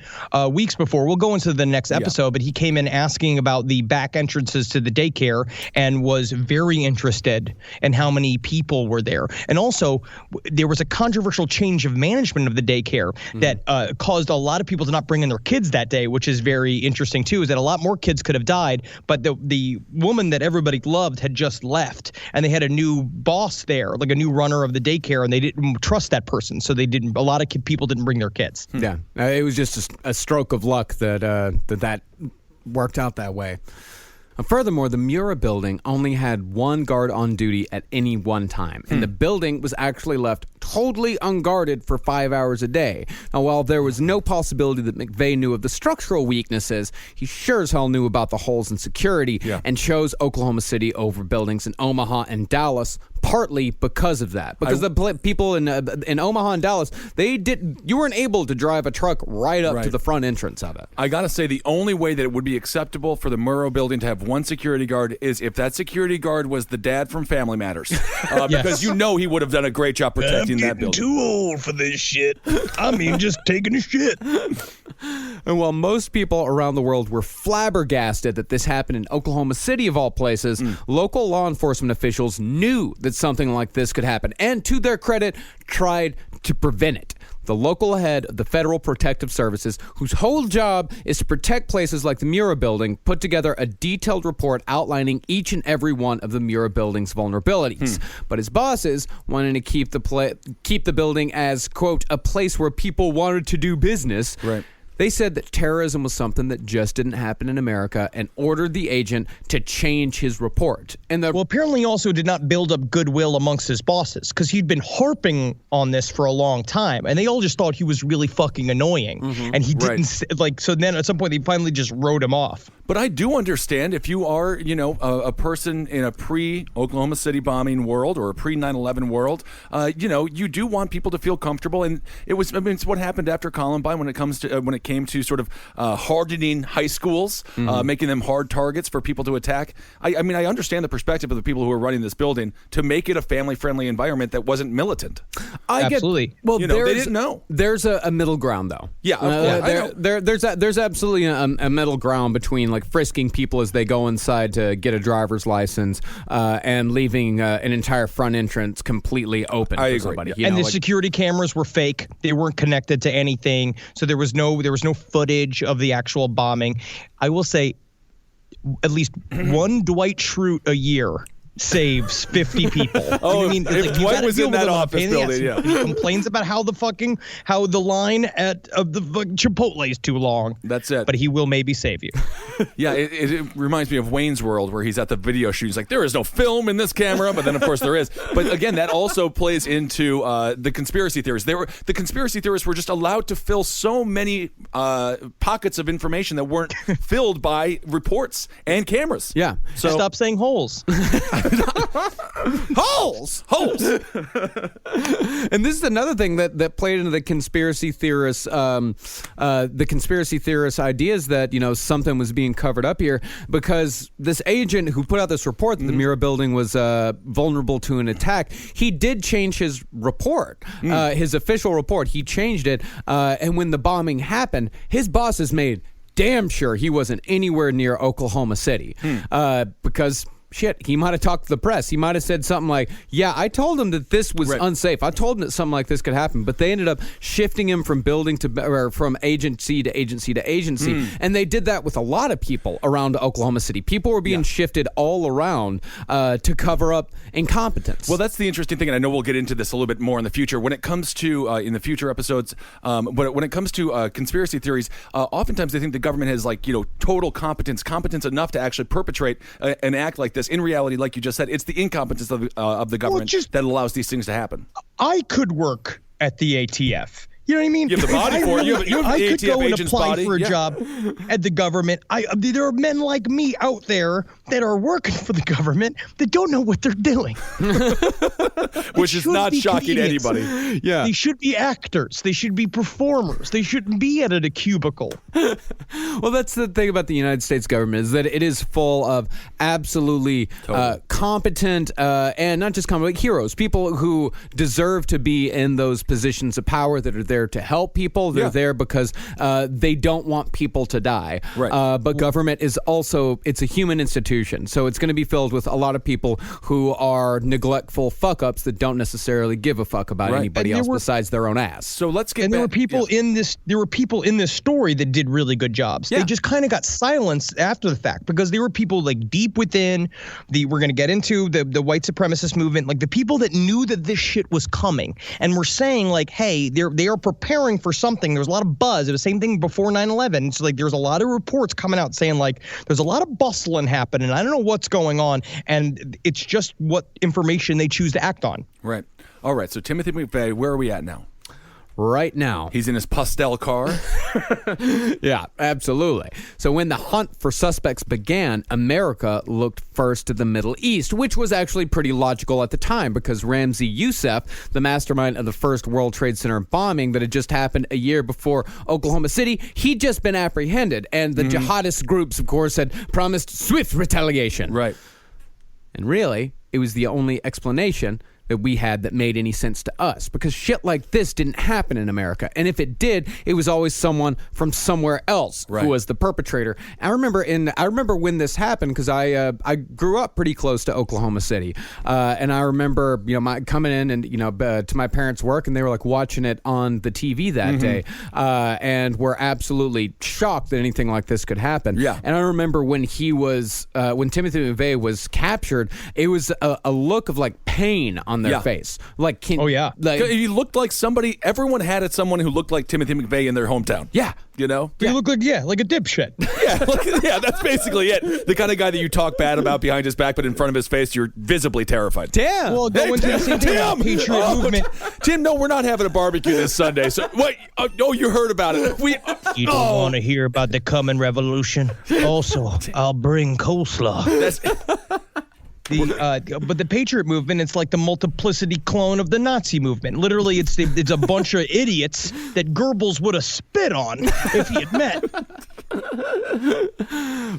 weeks before. We'll go into the next episode, but he came in asking about the back entrances to the daycare and was very interested in how many people were there. And also, there was a controversial change of management of the daycare that caused a lot of people to not bring in their kids that day, which is very interesting too, is that a lot more kids could have died, but the woman that everybody loved had just left, and they had a new boss there, like a new runner of the daycare, and they didn't trust that person, so a lot of people didn't bring their kids.
Yeah, it was just a stroke of luck that worked out that way. Furthermore, the Mura building only had one guard on duty at any one time, and the building was actually left totally unguarded for 5 hours a day. Now, while there was no possibility that McVeigh knew of the structural weaknesses, he sure as hell knew about the holes in security and chose Oklahoma City over buildings in Omaha and Dallas, partly because of that. Because the people in Omaha and Dallas, you weren't able to drive a truck right up to the front entrance of it.
I gotta say, the only way that it would be acceptable for the Murrow building to have one security guard is if that security guard was the dad from Family Matters, because he would have done a great job protecting that building.
Too old for this shit. I mean, just taking a shit.
And while most people around the world were flabbergasted that this happened in Oklahoma City of all places, local law enforcement officials knew that something like this could happen, and to their credit, tried to prevent it. The local head of the Federal Protective Services, whose whole job is to protect places like the Mura building, put together a detailed report outlining each and every one of the Mura building's vulnerabilities. But his bosses wanted to keep the building as, quote, a place where people wanted to do business.
Right.
They said that terrorism was something that just didn't happen in America and ordered the agent to change his report. And
Well, apparently he also did not build up goodwill amongst his bosses, because he'd been harping on this for a long time, and they all just thought he was really fucking annoying. And he didn't, so then at some point they finally just wrote him off.
But I do understand if you are, a person in a pre-Oklahoma City bombing world or a pre-9/11 world, you do want people to feel comfortable. And it's what happened after Columbine when it came to sort of hardening high schools, making them hard targets for people to attack. I understand the perspective of the people who are running this building to make it a family-friendly environment that wasn't militant.
Absolutely.
Well,
they didn't know.
There's a middle ground, though.
Yeah, I know.
There's absolutely a middle ground between like frisking people as they go inside to get a driver's license and leaving an entire front entrance completely open for somebody.
And the security cameras were fake; they weren't connected to anything, so there was no footage of the actual bombing. I will say, at least one Dwight Schrute a year saves 50 people.
If Dwight was in that office building,
he complains about how the line of the Chipotle is too long.
That's it.
But he will maybe save you.
Yeah, it reminds me of Wayne's World, where he's at the video shoot. He's like, there is no film in this camera, but then of course there is. But again, that also plays into the conspiracy theories. The conspiracy theorists were just allowed to fill so many pockets of information that weren't filled by reports and cameras.
Yeah.
So stop saying holes.
Holes. And this is another thing that played into the conspiracy theorists ideas that something was being covered up here, because this agent who put out this report that the Mura building was vulnerable to an attack, he did change his report, his official report. He changed it, and when the bombing happened, his bosses made damn sure he wasn't anywhere near Oklahoma City, because shit, he might have talked to the press. He might have said something like, yeah, I told him that this was unsafe. I told him that something like this could happen. But they ended up shifting him from building or from agency to agency to agency. And they did that with a lot of people around Oklahoma City. People were being shifted all around to cover up incompetence.
Well, that's the interesting thing, and I know we'll get into this a little bit more in the future. When it comes to, in the future episodes, but when it comes to conspiracy theories, oftentimes they think the government has, total competence enough to actually perpetrate an act like this. In reality, like you just said, it's the incompetence of the government that allows these things to happen.
I could work at the ATF. You know what I mean?
You have the body for it. You have
I
the
could
ATF
go and
agent's
apply
body.
for a job at the government. There are men like me out there that are working for the government that don't know what they're doing.
Which is not shocking to anybody.
Yeah.
They should be actors. They should be performers. They shouldn't be at a cubicle.
Well, that's the thing about the United States government is that it is full of absolutely competent and not just competent, but heroes, people who deserve to be in those positions of power that are there to help people. They're there because they don't want people to die.
Right.
But government is also, it's a human institution. So it's going to be filled with a lot of people who are neglectful fuck-ups that don't necessarily give a fuck about anybody else besides their own ass.
So let's get
And
back.
there were people in this. There were people in this story that did really good jobs. They just kind of got silenced after the fact because there were people deep within the. We're going to get into the white supremacist movement, the people that knew that this shit was coming and were saying hey, they are preparing for something. There was a lot of buzz. It was the same thing before 9/11. So there was a lot of reports coming out saying there's a lot of bustling happening. I don't know what's going on, and it's just what information they choose to act on.
Right. All right. So Timothy McVeigh, where are we at now?
Right now.
He's in his pastel car.
Yeah, absolutely. So when the hunt for suspects began, America looked first to the Middle East, which was actually pretty logical at the time because Ramzi Youssef, the mastermind of the first World Trade Center bombing that had just happened a year before Oklahoma City, he'd just been apprehended. And the jihadist groups, of course, had promised swift retaliation.
Right.
And really, it was the only explanation that we had that made any sense to us because shit like this didn't happen in America. And if it did, it was always someone from somewhere else who was the perpetrator. I remember when this happened because I grew up pretty close to Oklahoma City. And I remember, coming in and, to my parents' work and they were watching it on the TV that day. And were absolutely shocked that anything like this could happen.
Yeah.
And I remember when when Timothy McVeigh was captured, it was a look of pain on their face.
He looked like somebody, everyone had someone who looked like Timothy McVeigh in their hometown.
Yeah.
They look like a dipshit.
Yeah, that's basically it. The kind of guy that you talk bad about behind his back, but in front of his face, you're visibly terrified.
Damn.
Well, go into the same thing about the Patriot movement.
Tim, no, we're not having a barbecue this Sunday. So what? Oh, you heard about it.
You don't want to hear about the coming revolution? Also, I'll bring coleslaw. But the Patriot movement, it's like the multiplicity clone of the Nazi movement. Literally, it's a bunch of idiots that Goebbels would have spit on if he had met.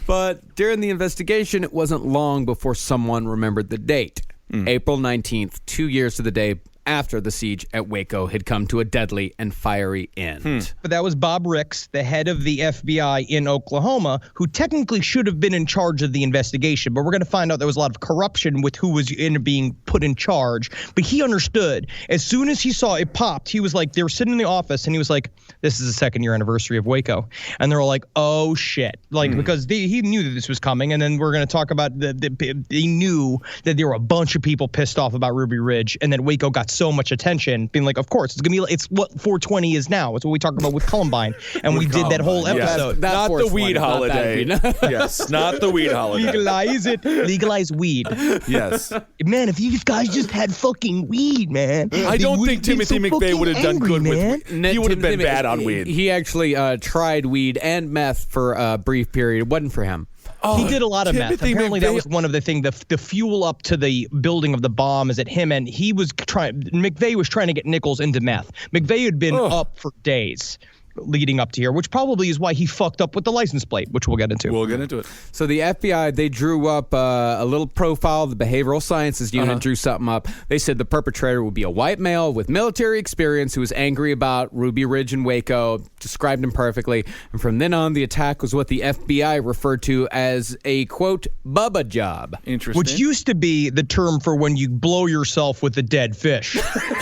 But during the investigation, it wasn't long before someone remembered the date. April 19th, 2 years to the day after the siege at Waco had come to a deadly and fiery end.
But that was Bob Ricks, the head of the FBI in Oklahoma, who technically should have been in charge of the investigation. But we're going to find out there was a lot of corruption with who was being put in charge. But he understood. As soon as he saw it popped, he was they were sitting in the office and he was like, this is the second year anniversary of Waco. And they're all like, oh shit. Because he knew that this was coming. And then we're going to talk about they knew that there were a bunch of people pissed off about Ruby Ridge and that Waco got so much attention, being like, of course, it's what 420 is now. It's what we talked about with Columbine. And we did that whole episode.
Not the weed holiday. Yes, not the weed holiday.
Legalize it. Legalize weed.
Yes.
Man, if you guys just had fucking weed, man.
I don't think Timothy McVeigh would have done good with weed. He would have been bad on weed.
He actually tried weed and meth for a brief period. It wasn't for him.
He did a lot of meth. Apparently, that was one of the things. The fuel up to the building of the bomb is at him, and McVeigh was trying to get Nichols into meth. McVeigh had been up for days. leading up to here, which probably is why he fucked up with the license plate, which we'll get into.
We'll get into it.
So the FBI, they drew up a little profile. The behavioral sciences unit drew something up. They said the perpetrator would be a white male with military experience who was angry about Ruby Ridge and Waco, described him perfectly. And from then on, the attack was what the FBI referred to as a, quote, Bubba job.
Interesting.
Which used to be the term for when you blow yourself with a dead fish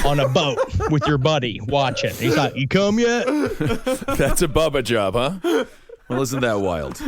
on a boat with your buddy watching. He's like, you come yet?
That's a Bubba job, huh? Well, isn't that wild?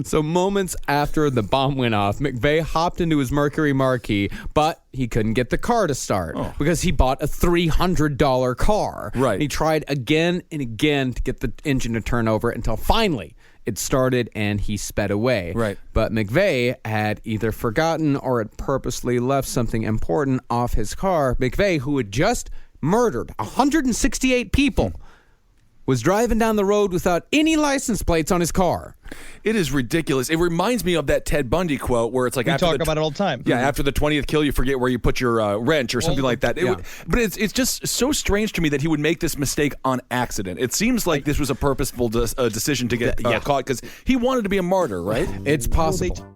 So moments after the bomb went off, McVeigh hopped into his Mercury Marquis, but he couldn't get the car to start because he bought a $300 car.
Right.
And he tried again and again to get the engine to turn over until finally it started and he sped away.
Right.
But McVeigh had either forgotten or had purposely left something important off his car. McVeigh, who had just murdered 168 people, was driving down the road without any license plates on his car.
It is ridiculous. It reminds me of that Ted Bundy quote where it's like...
We
after
talk about it all the time.
Yeah, after the 20th kill, you forget where you put your wrench or something like that. But it's just so strange to me that he would make this mistake on accident. It seems like this was a purposeful decision to get caught because he wanted to be a martyr, right?
It's possible.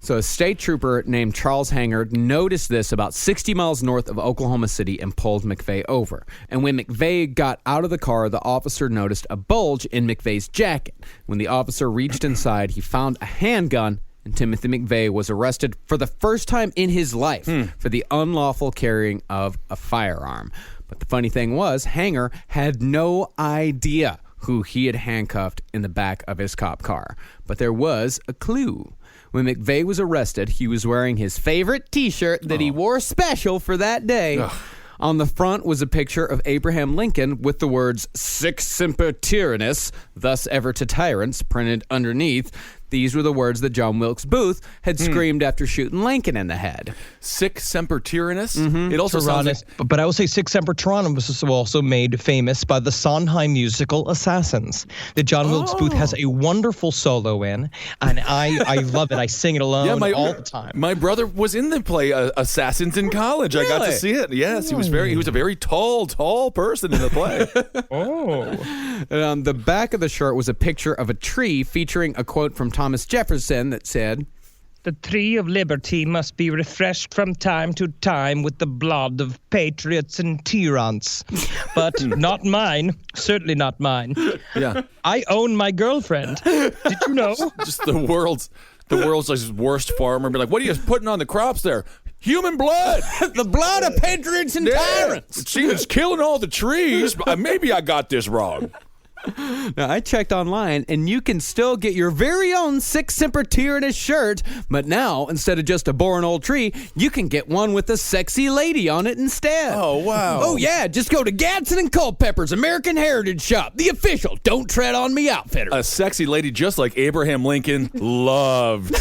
So a state trooper named Charles Hanger noticed this about 60 miles north of Oklahoma City and pulled McVeigh over. And when McVeigh got out of the car, the officer noticed a bulge in McVeigh's jacket. When the officer reached inside, he found a handgun, and Timothy McVeigh was arrested for the first time in his life for the unlawful carrying of a firearm. But the funny thing was, Hanger had no idea who he had handcuffed in the back of his cop car. But there was a clue. When McVeigh was arrested, he was wearing his favorite T-shirt that he wore special for that day. On the front was a picture of Abraham Lincoln with the words, "Sic semper tyrannis, thus ever to tyrants," printed underneath. These were the words that John Wilkes Booth had screamed after shooting Lincoln in the head.
Sic semper tyrannis? It also sounds like...
But I will say Sic semper tyrannis was also made famous by the Sondheim musical Assassins that John Wilkes Booth has a wonderful solo in, and I love it. I sing it alone all the time.
My brother was in the play Assassins in college. Really? I got to see it. Yes, he was a very tall person in the play.
And on the back of the shirt was a picture of a tree featuring a quote from Thomas Jefferson that said,
"The tree of liberty must be refreshed from time to time with the blood of patriots and tyrants. But not mine. Certainly not mine.
Yeah.
I own my girlfriend. Did you know?"
Just the world's like worst farmer. Be like, what are you putting on the crops there? Human blood.
The blood of patriots and tyrants.
She was killing all the trees. Maybe I got this wrong.
Now, I checked online, and you can still get your very own Sic Semper Tyrannis shirt, but now, instead of just a boring old tree, you can get one with a sexy lady on it instead.
Oh, wow.
Oh, yeah, just go to Gadsden and Culpepper's American Heritage Shop, the official Don't Tread on Me outfitter.
A sexy lady just like Abraham Lincoln loved.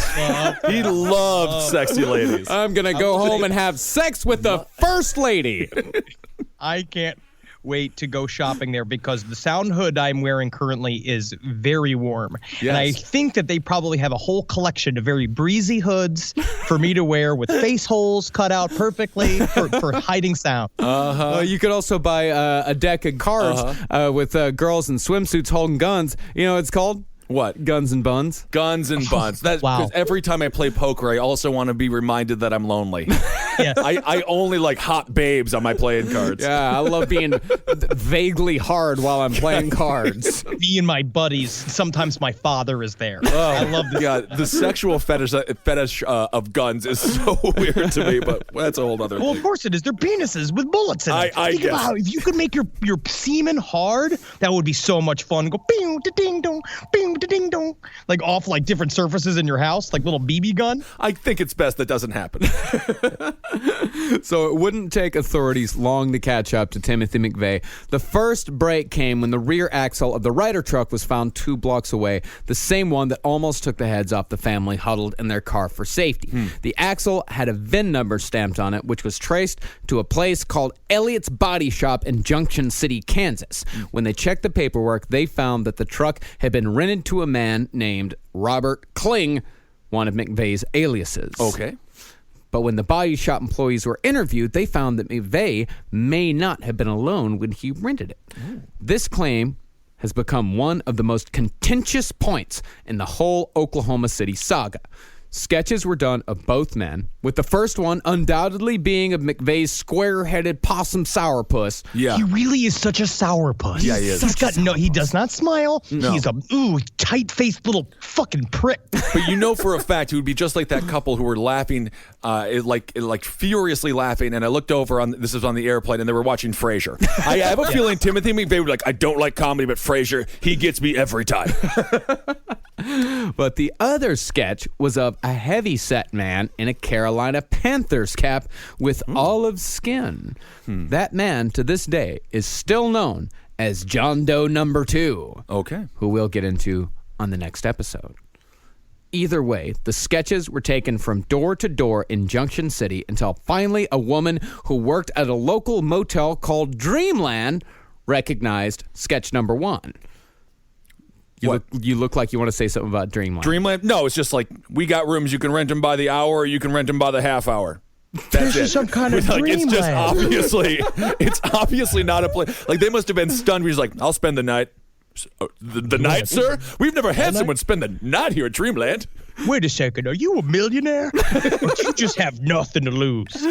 He loved sexy ladies.
I'm going to go home and have sex with the first lady.
I can't wait to go shopping there because the sound hood I'm wearing currently is very warm. Yes. And I think that they probably have a whole collection of very breezy hoods for me to wear with face holes cut out perfectly for hiding sound.
You could also buy a deck of cards with girls in swimsuits holding guns. You know what it's called?
What?
Guns and Buns.
Guns and Buns. That's
wow.
Every time I play poker, I also want to be reminded that I'm lonely.
Yeah.
I only like hot babes on my playing cards.
Yeah, I love being vaguely hard while I'm playing cards.
Me and my buddies. Sometimes my father is there. I love this.
Yeah, the sexual fetish of guns is so weird to me, but that's a whole other thing.
Well, of course it is. They're penises with bullets in it.
I
Think
guess.
about how if you could make your semen hard, that would be so much fun. Go bing, ding dong, bing, ding dong, like off like different surfaces in your house, like little BB gun.
I think it's best that doesn't happen.
So it wouldn't take authorities long to catch up to Timothy McVeigh. The first break came when the rear axle of the Ryder truck was found 2 blocks away, the same one that almost took the heads off the family huddled in their car for safety. The axle had a VIN number stamped on it, which was traced to a place called Elliott's Body Shop in Junction City, Kansas. When they checked the paperwork, they found that the truck had been rented to a man named Robert Kling, one of McVeigh's aliases.
Okay.
But when the body shop employees were interviewed, they found that McVeigh may not have been alone when he rented it. This claim has become one of the most contentious points in the whole Oklahoma City saga. Sketches were done of both men, with the first one undoubtedly being of McVeigh's square-headed possum sourpuss.
Yeah.
He really is such a sourpuss.
Yeah, he is.
He does not smile.
No.
He's a tight-faced little fucking prick.
But you know for a fact he would be just like that couple who were laughing, like furiously laughing. And I looked over this is on the airplane, and they were watching Frasier. I have a feeling Timothy McVeigh would be like, I don't like comedy, but Frasier, he gets me every time.
But the other sketch was of a heavy-set man in a Carolina Panthers cap with olive skin. That man, to this day, is still known as John Doe number 2.
Okay.
Who we'll get into on the next episode. Either way, the sketches were taken from door to door in Junction City until finally a woman who worked at a local motel called Dreamland recognized sketch number 1. You look like you want to say something about Dreamland.
Dreamland? No, it's just like, we got rooms. You can rent them by the hour, or you can rent them by the half hour. That's it.
Some kind of
It's just
Dreamland.
it's obviously not a place. Like, they must have been stunned. He's like, I'll spend the night. The night, sir? We've never had someone spend the night here at Dreamland.
Wait a second. Are you a millionaire? Or you just have nothing to lose?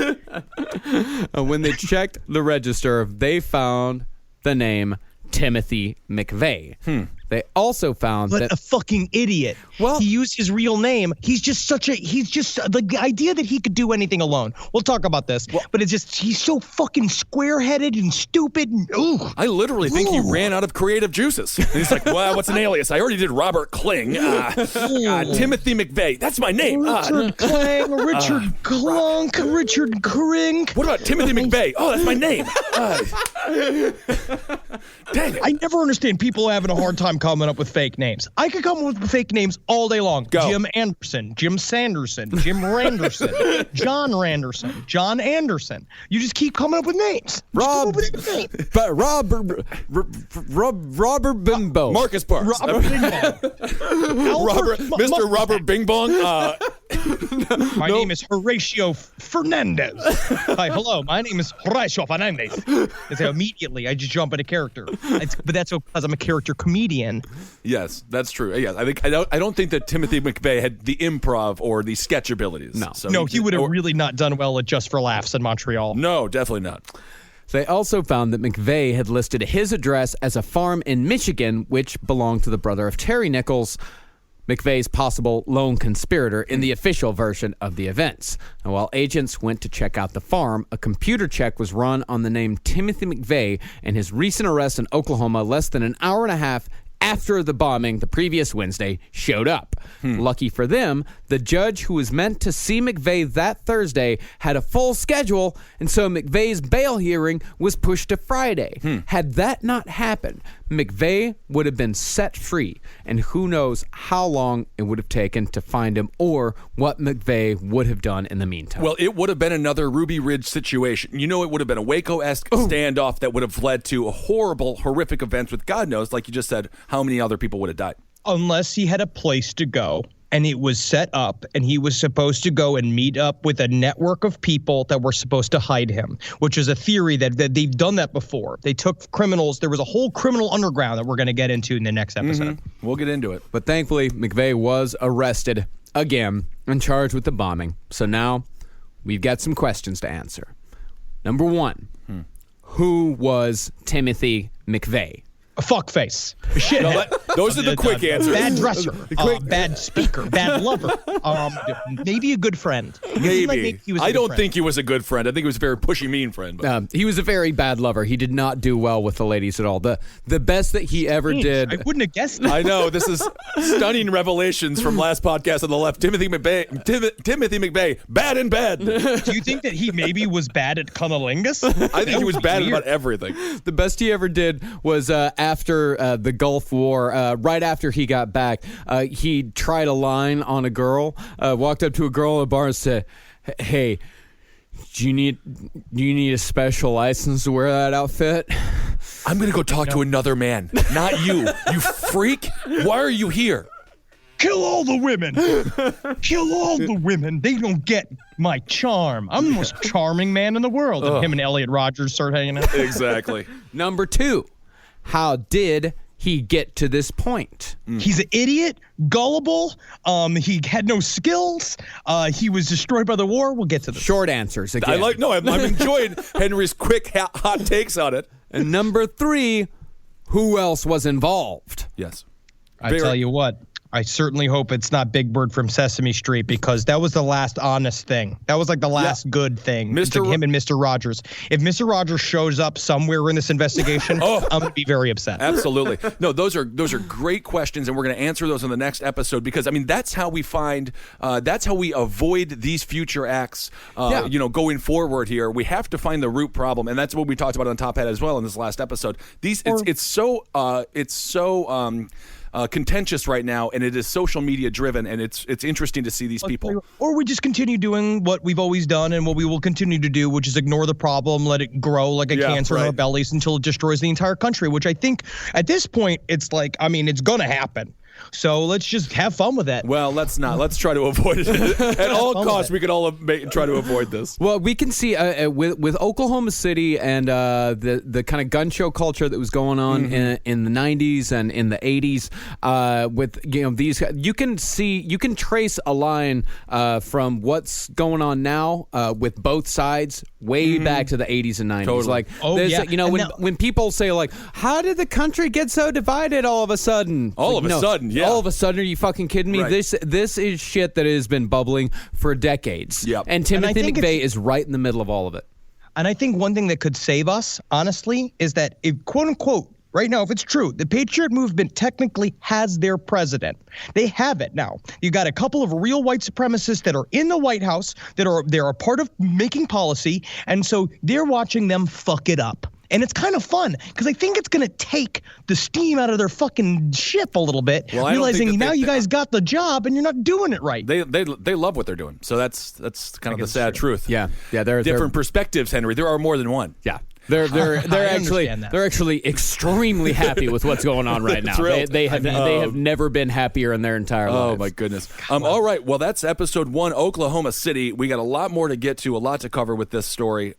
When they checked the register, they found the name Timothy McVeigh. They also found
But
that
a fucking idiot.
Well-
he used his real name. He's just the idea that he could do anything alone. We'll talk about this. But it's just, he's so fucking square-headed and stupid. And,
I literally think he ran out of creative juices. And he's like, well, what's an alias? I already did Robert Kling. Timothy McVeigh. That's my name.
Richard Clang, Richard Clunk, Richard Crink.
What about Timothy McVeigh? Oh, that's my name. Dang it.
I never understand people having a hard time coming up with fake names. I could come up with fake names all day long.
Go.
Jim Anderson, Jim Sanderson, Jim Randerson, John Randerson, John Anderson. You just keep coming up with names.
Robert Bimbo.
Marcus Parks. Mr. Robert Bing Bong.
My name is Horatio Fernandez. Hi, hello. My name is Horatio Fernandez. Immediately, I just jump into character. But that's because I'm a character comedian.
Yes, that's true. Yes, I don't think that Timothy McVeigh had the improv or the sketch abilities.
No.
No, he would have really not done well at Just for Laughs in Montreal.
No, definitely not.
They also found that McVeigh had listed his address as a farm in Michigan, which belonged to the brother of Terry Nichols, McVeigh's possible lone conspirator in the official version of the events. And while agents went to check out the farm, a computer check was run on the name Timothy McVeigh and his recent arrest in Oklahoma less than an hour and a half after the bombing the previous Wednesday showed up. Lucky for them, the judge who was meant to see McVeigh that Thursday had a full schedule, and so McVeigh's bail hearing was pushed to Friday. Had that not happened, McVeigh would have been set free, and who knows how long it would have taken to find him or what McVeigh would have done in the meantime.
Well, it would have been another Ruby Ridge situation. You know, it would have been a Waco-esque standoff that would have led to horrible, horrific events with God knows, like you just said, how many other people would have died.
Unless he had a place to go and it was set up and he was supposed to go and meet up with a network of people that were supposed to hide him, which is a theory that they've done that before. They took criminals. There was a whole criminal underground that we're going to get into in the next episode.
We'll get into it.
But thankfully, McVeigh was arrested again and charged with the bombing. So now we've got some questions to answer. Number one, who was Timothy McVeigh?
A fuckface. A shithead.
Those are the quick answers.
Bad dresser. Bad speaker. Bad lover. Maybe a good friend.
Maybe. I don't think he was a good friend. I think he was a very pushy, mean friend. But.
He was a very bad lover. He did not do well with the ladies at all. The best that he ever did.
I wouldn't have guessed that.
I know. This is stunning revelations from last podcast on the left. Timothy McVeigh, bad in bed.
Do you think that he maybe was bad at cunnilingus?
I think he was bad about everything.
The best he ever did was after the Gulf War, right after he got back, he tried a line on a girl, walked up to a girl at a bar and said, "Hey, do you need a special license to wear that outfit?"
I'm going to go talk to another man, not you. You freak. Why are you here?
Kill all the women. Kill all the women. They don't get my charm. I'm the most charming man in the world. And him and Elliot Rogers start hanging out.
Exactly.
Number 2, how did he get to this point?
He's an idiot, gullible. He had no skills. He was destroyed by the war. We'll get to this.
Short answers again.
I'm enjoying Henry's quick hot takes on it.
And number 3, who else was involved?
Yes.
I tell you what, I certainly hope it's not Big Bird from Sesame Street, because that was the last honest thing. That was like the last good thing. It's like him and Mr. Rogers. If Mr. Rogers shows up somewhere in this investigation, I'm going to be very upset.
Absolutely. No, those are great questions, and we're going to answer those in the next episode, because, I mean, that's how we avoid these future acts, going forward here. We have to find the root problem, and that's what we talked about on Top Hat as well in this last episode. It's so contentious right now, and it is social media driven, and it's interesting to see these people.
Or we just continue doing what we've always done and what we will continue to do, which is ignore the problem, let it grow like a cancer in our bellies until it destroys the entire country, which I think at this point it's like, I mean, it's going to happen. So let's just have fun with that.
Well, let's not. Let's try to avoid it at all costs. We can all try to avoid this.
Well, we can see with Oklahoma City and the kind of gun show culture that was going on in the 90s and in the 80s. With these, you can trace a line from what's going on now with both sides way back to the 80s and 90s.
Totally.
Like, when people say like, "How did the country get so divided all of a sudden?"
All of a sudden. Yeah.
All of a sudden, are you fucking kidding me?
Right.
This is shit that has been bubbling for decades.
Yep.
And Timothy McVeigh is right in the middle of all of it.
And I think one thing that could save us, honestly, is that if, quote unquote, right now, if it's true, the Patriot Movement technically has their president. They have it now. You got a couple of real white supremacists that are in the White House they're a part of making policy, and so they're watching them fuck it up. And it's kind of fun because I think it's going to take the steam out of their fucking ship a little bit, realizing now you guys got the job and you're not doing it right.
They love what they're doing. So that's kind of the sad truth.
Yeah. They're
different perspectives, Henry. There are more than one.
Yeah. They're actually extremely happy with what's going on right now. They have never been happier in their entire lives.
Oh my goodness. All right. Well, that's episode 1, Oklahoma City. We got a lot more to get to, a lot to cover with this story.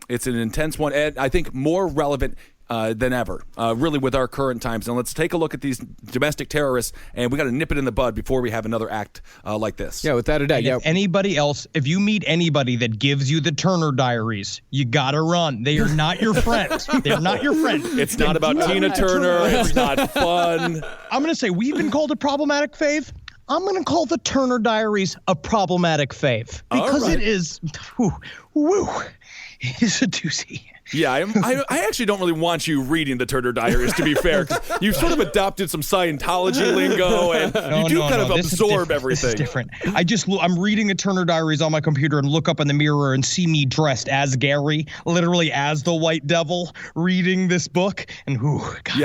It's an intense one, and I think more relevant than ever, really, with our current times. And let's take a look at these domestic terrorists, and we got to nip it in the bud before we have another act like this.
Yeah, without a doubt.
If anybody else, if you meet anybody that gives you the Turner Diaries, you got to run. They are not your friends. They're not your friends.
It's not about Tina Turner. It's not fun.
I'm going to say we've been called a problematic fave. I'm going to call the Turner Diaries a problematic fave because it is, it is a doozy.
Yeah, I actually don't really want you reading the Turner Diaries, to be fair. 'Cause you've sort of adopted some Scientology lingo, and you kind of absorb everything.
This is different. I'm reading the Turner Diaries on my computer and look up in the mirror and see me dressed as Gary, literally as the White Devil, reading this book, and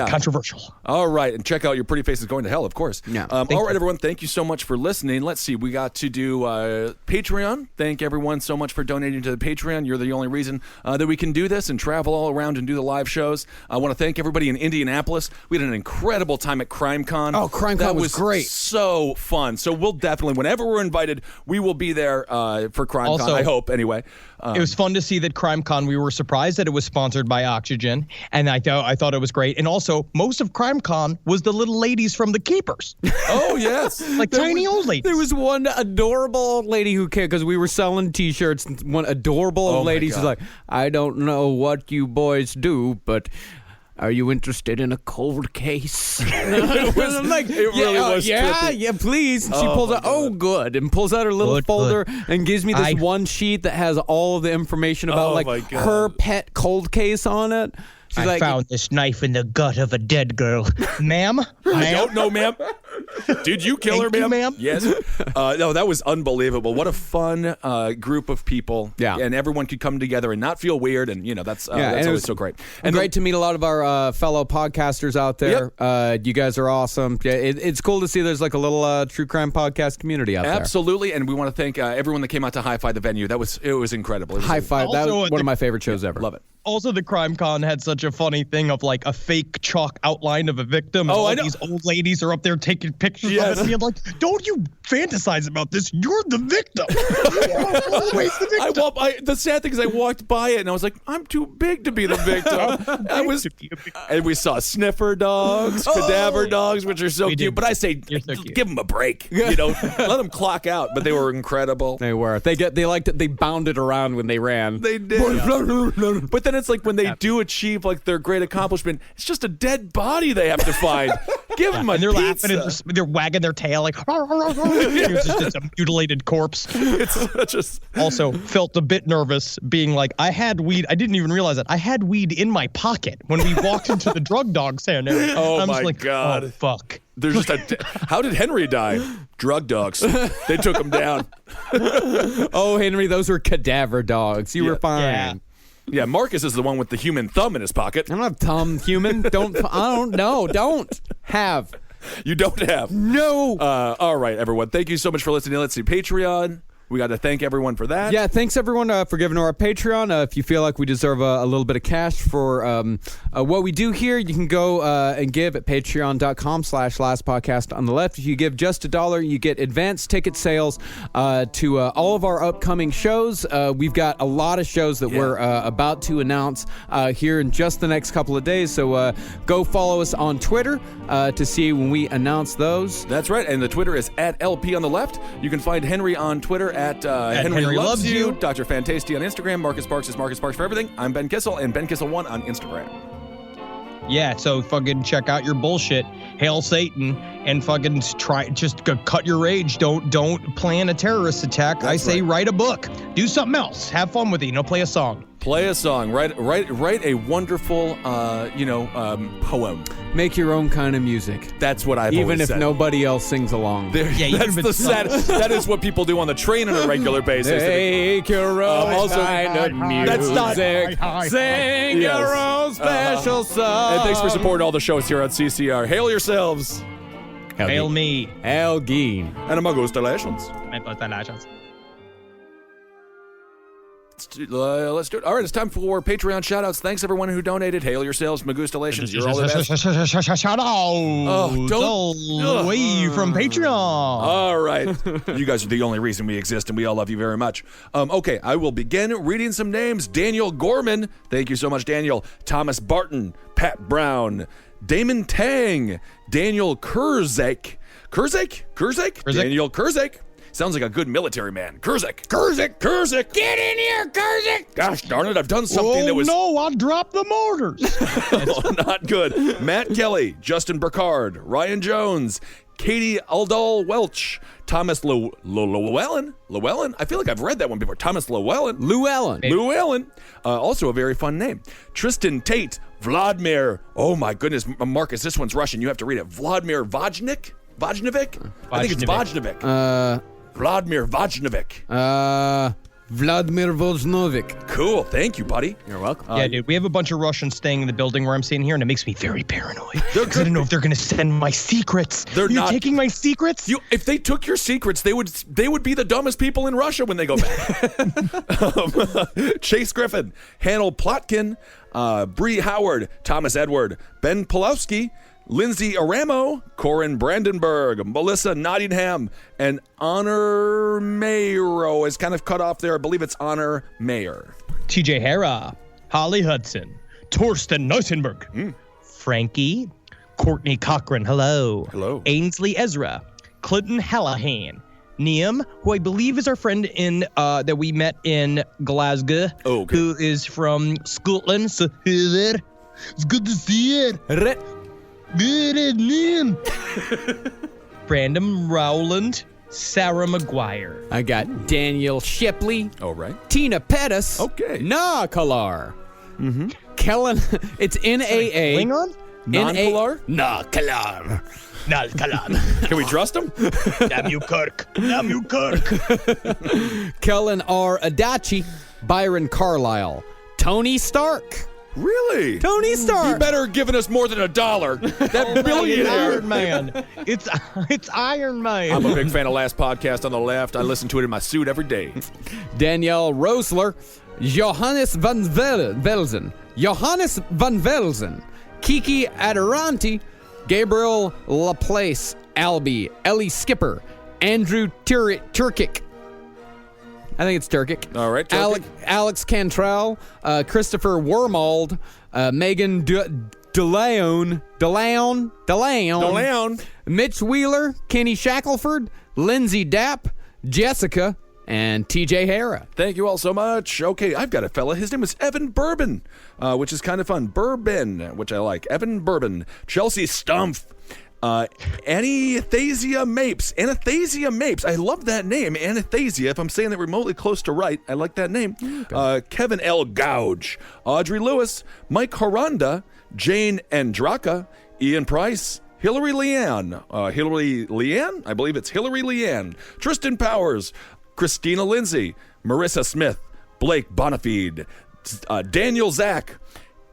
controversial.
All right, and check out Your Pretty Face is Going to Hell, of course.
Yeah.
All right, everyone, thank you so much for listening. Let's see, we got to do Patreon. Thank everyone so much for donating to the Patreon. You're the only reason that we can do this and travel all around and do the live shows. I want to thank everybody in Indianapolis. We had an incredible time at CrimeCon.
Oh, CrimeCon was great.
So fun. So we'll definitely, whenever we're invited, we will be there for CrimeCon,
Also,
I hope, anyway.
It was fun to see that CrimeCon, we were surprised that it was sponsored by Oxygen, and I thought it was great. And also, most of CrimeCon was the little ladies from The Keepers.
Oh, yes.
Like tiny old ladies.
There was one adorable old lady who came, because we were selling T-shirts, and one adorable old lady who's like, I don't know what you boys do, but are you interested in a cold case? I'm like, yeah, please. And she pulls out, and pulls out her little folder and gives me this one sheet that has all of the information about her pet cold case on it. She's
I found this knife in the gut of a dead girl. Ma'am?
I don't know, ma'am. Did you kill her, ma'am? Yes. No, that was unbelievable. What a fun group of people.
Yeah.
And everyone could come together and not feel weird. And, that's always so great.
And great to meet a lot of our fellow podcasters out there. Yep. You guys are awesome. Yeah, it's cool to see there's like a little true crime podcast community out there.
Absolutely. And we want to thank everyone that came out to Hi-Fi the venue. It was incredible.
Hi-Fi. That was one of my favorite shows ever.
Love it.
Also, the CrimeCon had such a funny thing of like a fake chalk outline of a victim.
Oh, I know.
These old ladies are up there taking pictures pictures
Yes.
of it. And you're like, don't you fantasize about this. You're the victim. You are always the victim.
The sad thing is I walked by it and I was like, I'm too big to be the victim. And we saw sniffer dogs, cadaver dogs, which are so
We
cute.
did.
But I say,
You're so cute.
give them a break. You know, let them clock out. But they were incredible.
They were. They liked it. They bounded around when they ran.
They did. But then it's like when they do achieve like their great accomplishment, it's just a dead body they have to find. Give them a
And they're
pizza.
laughing and they're wagging their tail like, it's a mutilated corpse.
It's such a...
Also felt a bit nervous being like, I had weed. I didn't even realize that. I had weed in my pocket when we walked into the drug dog center.
Oh,
I'm
my
just like,
God.
Oh, fuck.
There's just a... How did Henry die? Drug dogs. They took him down.
Oh, Henry, those were cadaver dogs. You were fine.
Yeah.
Yeah, Marcus is the one with the human thumb in his pocket.
I don't have thumb, human. I don't know. Don't have.
You don't have.
No.
All right, everyone. Thank you so much for listening. Let's see, Patreon. We got to thank everyone for that.
Yeah, thanks everyone for giving to our Patreon. If you feel like we deserve a little bit of cash for what we do here, you can go and give at patreon.com/lastpodcast on the left. If you give just $1, you get advanced ticket sales to all of our upcoming shows. We've got a lot of shows that we're about to announce here in just the next couple of days. So go follow us on Twitter to see when we announce those.
That's right. And the Twitter is at LP on the left. You can find Henry on Twitter at Henry Loves You. Dr. Fantasty on Instagram. Marcus Sparks is Marcus Sparks for everything. I'm Ben Kissel and Ben Kissel1 on Instagram.
Yeah, so fucking check out your bullshit. Hail Satan and fucking cut your rage. Don't plan a terrorist attack. I say write a book. Do something else. Have fun with it. Play a song.
Play a song. Write a wonderful poem.
Make your own kind of music.
That's what I've
Even
always
if
said.
nobody else sings along.
That's the sad. That is what people do on the train on a regular basis.
Make your own
also-
kind of music.
That's not-
Sing
Yes.
your own special song.
And thanks for supporting all the shows here on CCR. Hail yourselves.
Hail me.
Elgin.
And congratulations. Let's do it. All right, it's time for Patreon shout-outs. Thanks, everyone who donated. Hail yourselves, Magustalations. You're all the best.
Shout out all the way from Patreon.
All right. You guys are the only reason we exist, and we all love you very much. Okay, I will begin reading some names. Daniel Gorman. Thank you so much, Daniel. Thomas Barton. Pat Brown. Damon Tang. Daniel Kurzek. Kurzek? Daniel Kurzek. Sounds like a good military man. Kurzek. Get in here, Kurzek. Gosh darn it, I've done something that was...
no, I dropped the mortars.
Oh, not good. Matt Kelly, Justin Burkhardt, Ryan Jones, Katie Aldal Welch, Thomas Llewellyn. I feel like I've read that one before. Thomas Llewellyn. Llewellyn. Also a very fun name. Tristan Tate, Vladimir. Oh my goodness, Marcus, this one's Russian. You have to read it. Vladimir Vajnovic? I think it's Vajnovic. Vladimir Vajnovic.
Vladimir Vojnovic.
Cool. Thank you, buddy.
You're welcome.
Yeah, dude, we have a bunch of Russians staying in the building where I'm staying here, and it makes me very paranoid. Because I don't know if they're going to send my secrets. You're
not
taking my secrets?
If they took your secrets, they would be the dumbest people in Russia when they go back. Chase Griffin, Hannel Plotkin, Bree Howard, Thomas Edward, Ben Pulowski, Lindsay Aramo, Corin Brandenburg, Melissa Nottingham, and Honor Mayro is kind of cut off there. I believe it's Honor Mayer.
TJ Hera, Holly Hudson, Torsten Neusenberg, Frankie, Courtney Cochran, hello. Ainsley Ezra, Clinton Hallahan, Niam, who I believe is our friend in that we met in Glasgow, who is from Scotland. So hey there, it's good to see you. Good name. Brandon Rowland, Sarah McGuire.
I got Daniel Shipley.
All right.
Tina Pettis.
Okay.
Nakalar. Kellen. It's NAA.
Klingon?
Non-Kalar?
Nakalar.
Nakalar.
Can we trust him?
Damn you, Kirk. Damn you, Kirk.
Kellen R. Adachi. Byron Carlisle. Tony Stark.
Really?
Tony Stark.
You better have given us more than $1. That billionaire.
Iron Man. It's Iron Man.
I'm a big fan of Last Podcast on the left. I listen to it in my suit every day.
Danielle Rosler. Johannes van Velzen. Kiki Adoranti. Gabriel Laplace. Albee, Ellie Skipper, Andrew Turkic. I think it's Turkic.
All right, Turkic.
Alex Cantrell, Christopher Wormald, Megan DeLeon, Mitch Wheeler, Kenny Shackelford, Lindsay Dapp, Jessica, and TJ Hara.
Thank you all so much. Okay, I've got a fella. His name is Evan Bourbon, which is kind of fun. Bourbon, which I like. Evan Bourbon. Chelsea Stumpf. Anastasia Mapes. Anastasia Mapes. I love that name. Anastasia. If I'm saying that remotely close to right, I like that name. Okay. Kevin L. Gouge. Audrey Lewis. Mike Horanda. Jane Andraka. Ian Price. Hillary Leanne. I believe it's Hillary Leanne. Tristan Powers. Christina Lindsay. Marissa Smith. Blake Bonafide. Daniel Zach.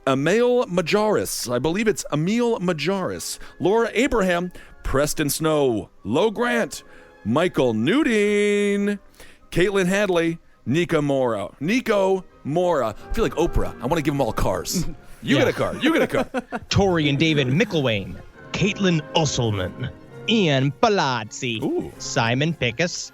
Emil Majoris. I believe it's Emil Majoris. Laura Abraham. Preston Snow. Lo Grant. Michael Nudine. Caitlin Hadley. Nico Mora. I feel like Oprah. I want to give them all cars. You get a car.
Tori and David Micklewayne. Caitlin Usselman. Ian Palazzi.
Ooh.
Simon Pickus.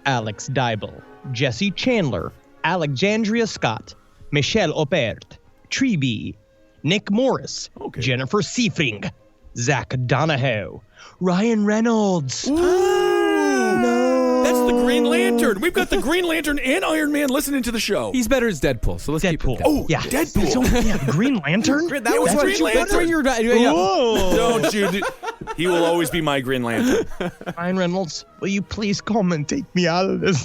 Alex Dybel. Jesse Chandler. Alexandria Scott. Michelle Opert. Treeby, Nick Morris, Jennifer Seifring, Zach Donahoe, Ryan Reynolds.
No. That's the Green Lantern. We've got the Green Lantern and Iron Man listening to the show.
He's better as Deadpool, so let's keep it.
Oh, yeah.
Deadpool.
Green Lantern?
That was Green Lantern. Don't you? He will always be my Green Lantern.
Ryan Reynolds, will you please come and take me out of this?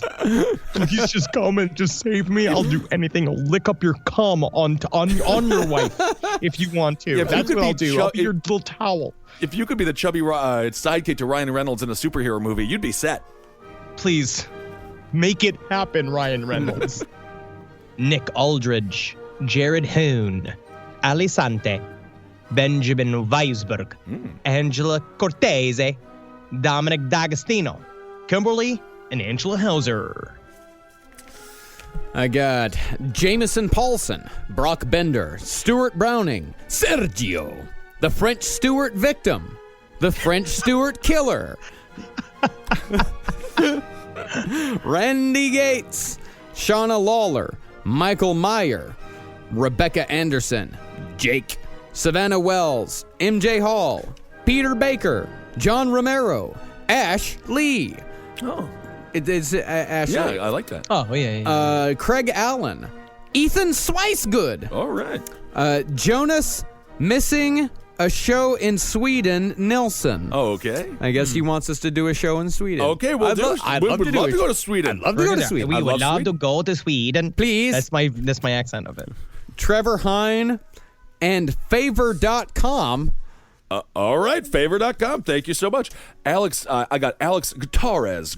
Please just come and just save me. I'll do anything. I'll lick up your cum on your wife if you want to.
Yeah,
that's what I'll do. I'll be your little towel.
If you could be the chubby sidekick to Ryan Reynolds in a superhero movie, you'd be set.
Please, make it happen, Ryan Reynolds. Nick Aldridge, Jared Hoon, Ali Sante, Benjamin Weisberg, Angela Cortese, Dominic D'Agostino, Kimberly, and Angela Hauser.
I got Jameson Paulson, Brock Bender, Stuart Browning, Sergio, the French Stewart victim, the French Stewart killer, Randy Gates, Shauna Lawler, Michael Meyer, Rebecca Anderson, Jake, Savannah Wells, MJ Hall, Peter Baker, John Romero, Ash Lee.
Oh.
It's Ash
Yeah,
Lee.
I like that.
Oh, yeah.
Craig Allen, Ethan Swicegood,
All right.
Jonas Missing a show in Sweden, Nilsson.
Oh, okay.
I guess he wants us to do a show in Sweden.
Okay, we'll do it.
I'd
We
love
would
to
love to go to Sweden.
I'd love to go to Sweden.
We would love to go to Sweden.
Please.
That's my accent of it.
Trevor Hine and Favor.com.
All right, favor.com. Thank you so much. Alex, I got Alex Gutierrez,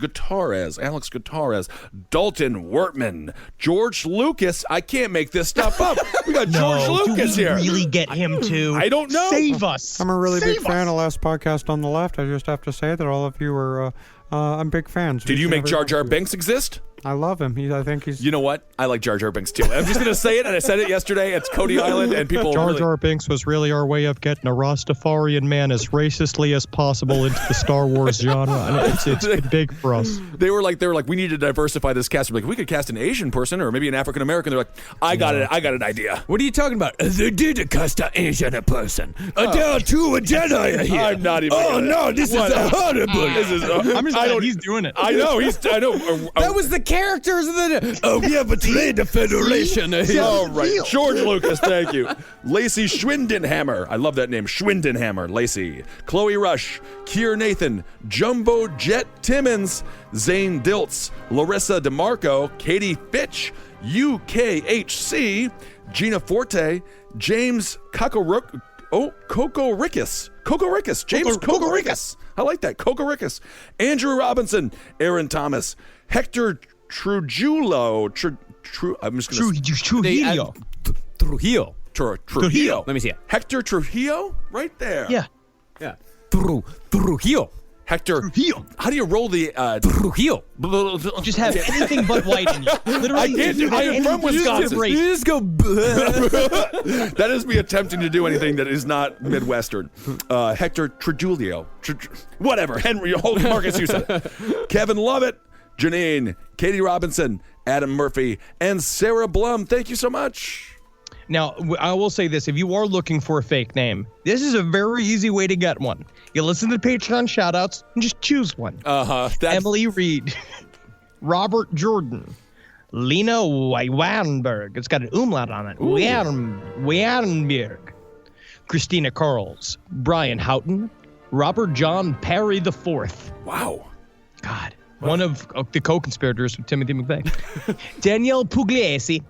Dalton Wortman, George Lucas. I can't make this stuff up. We got George Lucas
do we
here.
really get him to?
I don't know.
Save us.
I'm a really big
Save
fan
us.
of Last Podcast on the Left. I just have to say that all of you are, I'm big fans.
Did you make Jar Jar Binks exist?
I love him. I think he's...
You know what? I like Jar Jar Binks too. I'm just going to say it, and I said it yesterday. It's Cody Island, and people
Jar
really...
Jar Binks was really our way of getting a Rastafarian man as racistly as possible into the Star Wars genre. And it's big for us.
They were like, we need to diversify this cast. We're like, we could cast an Asian person or maybe an African American. They're like, I got an idea.
What are you talking about? They did cast an Asian person. There are two Jedi here.
I'm not even.
This is a horrible.
I'm just glad he's doing it.
I know. I know.
That was the characters of the. We have betrayed the Federation.
Oh, right. George Lucas, thank you. Lacey Schwindenhammer. I love that name. Schwindenhammer, Lacey. Chloe Rush. Keir Nathan. Jumbo Jet Timmons. Zane Diltz. Larissa DeMarco. Katie Fitch. UKHC. Gina Forte. James Coco Rickus. James Coco Rickus. I like that. Coco Rickus. Andrew Robinson. Aaron Thomas. Hector Trujillo. I'm just going to...
Trujillo.
Trujillo.
Trujillo.
Let me see it.
Hector Trujillo? Right there.
Yeah.
Trujillo.
Hector,
Trujillo.
how do you roll the
Trujillo.
Just have anything but white in you. Literally,
I can't do- I am from Wisconsin.
You just go.
That is me attempting to do anything that is not Midwestern. Hector Trujillo. Whatever. Henry, hold Marcus, you said it. Kevin Lovett, Janine, Katie Robinson, Adam Murphy, and Sarah Blum. Thank you so much.
Now, I will say this. If you are looking for a fake name, this is a very easy way to get one. You listen to the Patreon shoutouts and just choose one. Emily Reed, Robert Jordan, Lena Weinberg. It's got an umlaut on it. Weinberg. Christina Carls, Brian Houghton, Robert John Parry IV.
Wow.
God. One of the co-conspirators with Timothy McVeigh. Danielle Pugliese,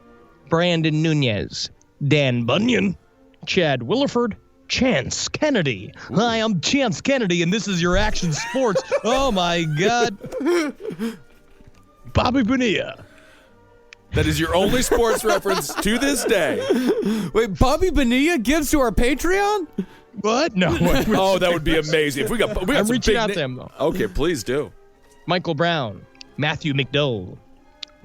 Brandon Nunez, Dan Bunyan, Chad Williford, Chance Kennedy. Hi, I'm Chance Kennedy, and this is your Action Sports. Oh, my God. Bobby Bonilla.
That is your only sports reference to this day.
Wait, Bobby Bonilla gives to our Patreon?
What? No.
Oh, that would be amazing. If we got
I'm
some
reaching
big
out to him, though.
Okay, please do.
Michael Brown, Matthew McDowell,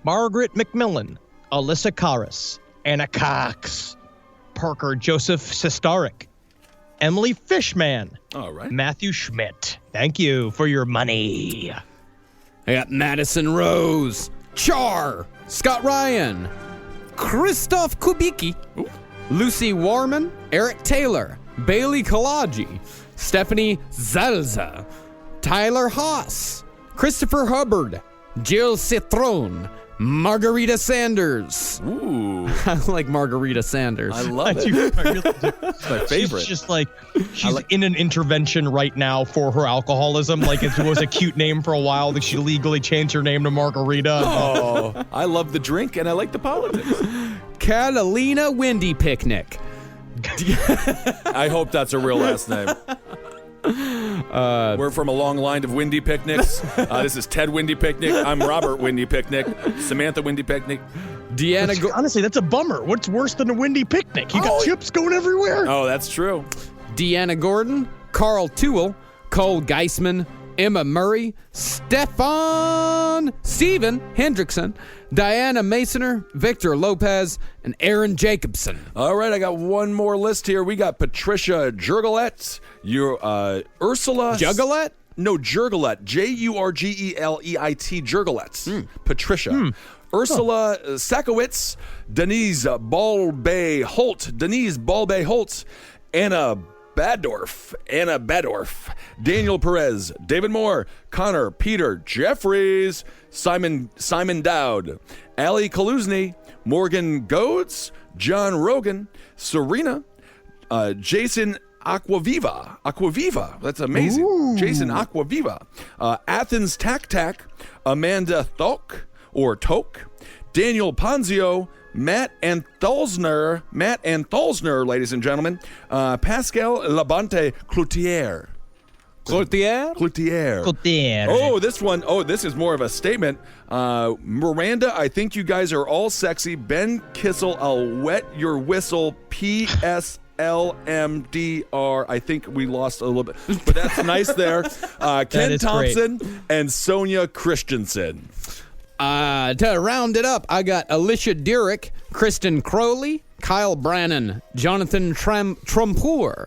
Margaret McMillan, Alyssa Karras, Anna Cox, Parker Joseph Sestarik, Emily Fishman,
All right.
Matthew Schmidt. Thank you for your money.
I got Madison Rose, Char, Scott Ryan, Christoph Kubicki, Lucy Warman, Eric Taylor, Bailey Kalaji, Stephanie Zalza, Tyler Haas, Christopher Hubbard, Jill Citron, Margarita Sanders.
Ooh.
I like Margarita Sanders.
I love it. It's my favorite.
She's just like, she's in an intervention right now for her alcoholism. Like it was a cute name for a while. That she legally changed her name to Margarita.
Oh, I love the drink and I like the politics.
Catalina Windy Picnic.
I hope that's a real last name. We're from a long line of Windy Picnics. This is Ted Windy Picnic. I'm Robert Windy Picnic. Samantha Windy Picnic.
Deanna.
Honestly, that's a bummer. What's worse than a windy picnic? You got chips going everywhere.
Oh, that's true.
Deanna Gordon, Carl Toole, Cole Geisman, Emma Murray, Stephen Hendrickson, Diana Masoner, Victor Lopez, and Aaron Jacobson.
All right, I got one more list here. We got Patricia Jurgelet, Ursula
Juggalette?
No, Jurgelet. Jurgeleit. Jurgelet. Patricia. Ursula Sakowitz, Denise Balbay Holt, Anna Badorf, Daniel Perez, David Moore, Connor, Peter, Jeffries, Simon Dowd, Ali Kaluzny, Morgan Goads, John Rogan, Serena, Jason Aquaviva. That's amazing. Ooh. Jason Aquaviva. Athens Tac, Amanda Toke, Daniel Ponzio, Matt Antholzner, ladies and gentlemen. Pascal Labonte Cloutier. Oh, this one. Oh, this is more of a statement. Miranda, I think you guys are all sexy. Ben Kissel, I'll wet your whistle. PSLMDR. I think we lost a little bit, but that's nice there. Ken Thompson and Sonia Christensen.
To round it up, I got Alicia Durick, Kristen Crowley, Kyle Brannon, Jonathan Trumpour,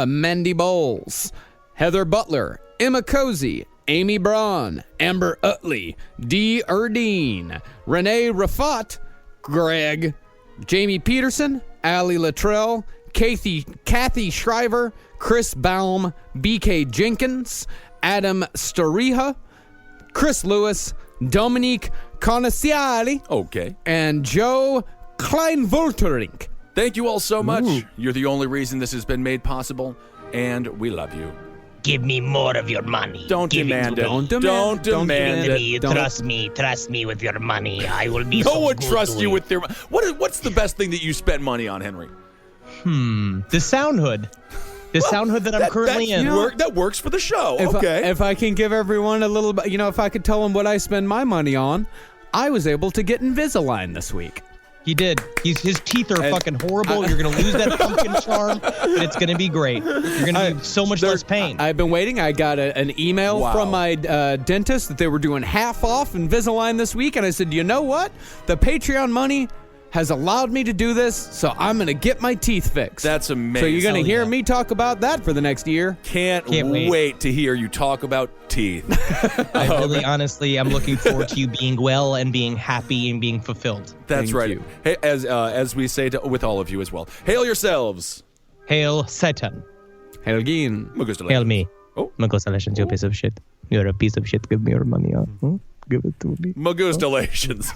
Mandy Bowles, Heather Butler, Emma Cozy, Amy Braun, Amber Utley, Dee Erdine, Renee Rafat, Greg, Jamie Peterson, Allie Luttrell, Kathy Shriver, Chris Baum, BK Jenkins, Adam Stariha, Chris Lewis, Dominique Conesiali, and Joe Kleinvolterink.
Thank you all so much. Ooh. You're the only reason this has been made possible, and we love you.
Give me more of your money.
Don't demand it. Don't demand it.
Trust me with your money. I will be
No one trusts you with their money. What's the best thing that you spent money on, Henry?
The sound hood. The sound hood that I'm currently in.
That works for the show.
If I can give everyone a little bit, if I could tell them what I spend my money on, I was able to get Invisalign this week.
He did. His teeth are fucking horrible. You're going to lose that pumpkin charm, and it's going to be great. You're going to be so much less pain.
I've been waiting. I got an email from my dentist that they were doing half off Invisalign this week, and I said, you know what? The Patreon money has allowed me to do this, so I'm going to get my teeth fixed.
That's amazing.
So you're going to hear me talk about that for the next year.
Can't wait to hear you talk about teeth.
I really, honestly, I'm looking forward to you being well and being happy and being fulfilled.
That's
Thank
right.
you.
Hey, as we say with all of you as well. Hail yourselves.
Hail Satan.
Hail Gene.
Hail me.
Oh.
Magostalations, you piece of shit. You're a piece of shit. Give me your money. Give it to me.
Magustalations.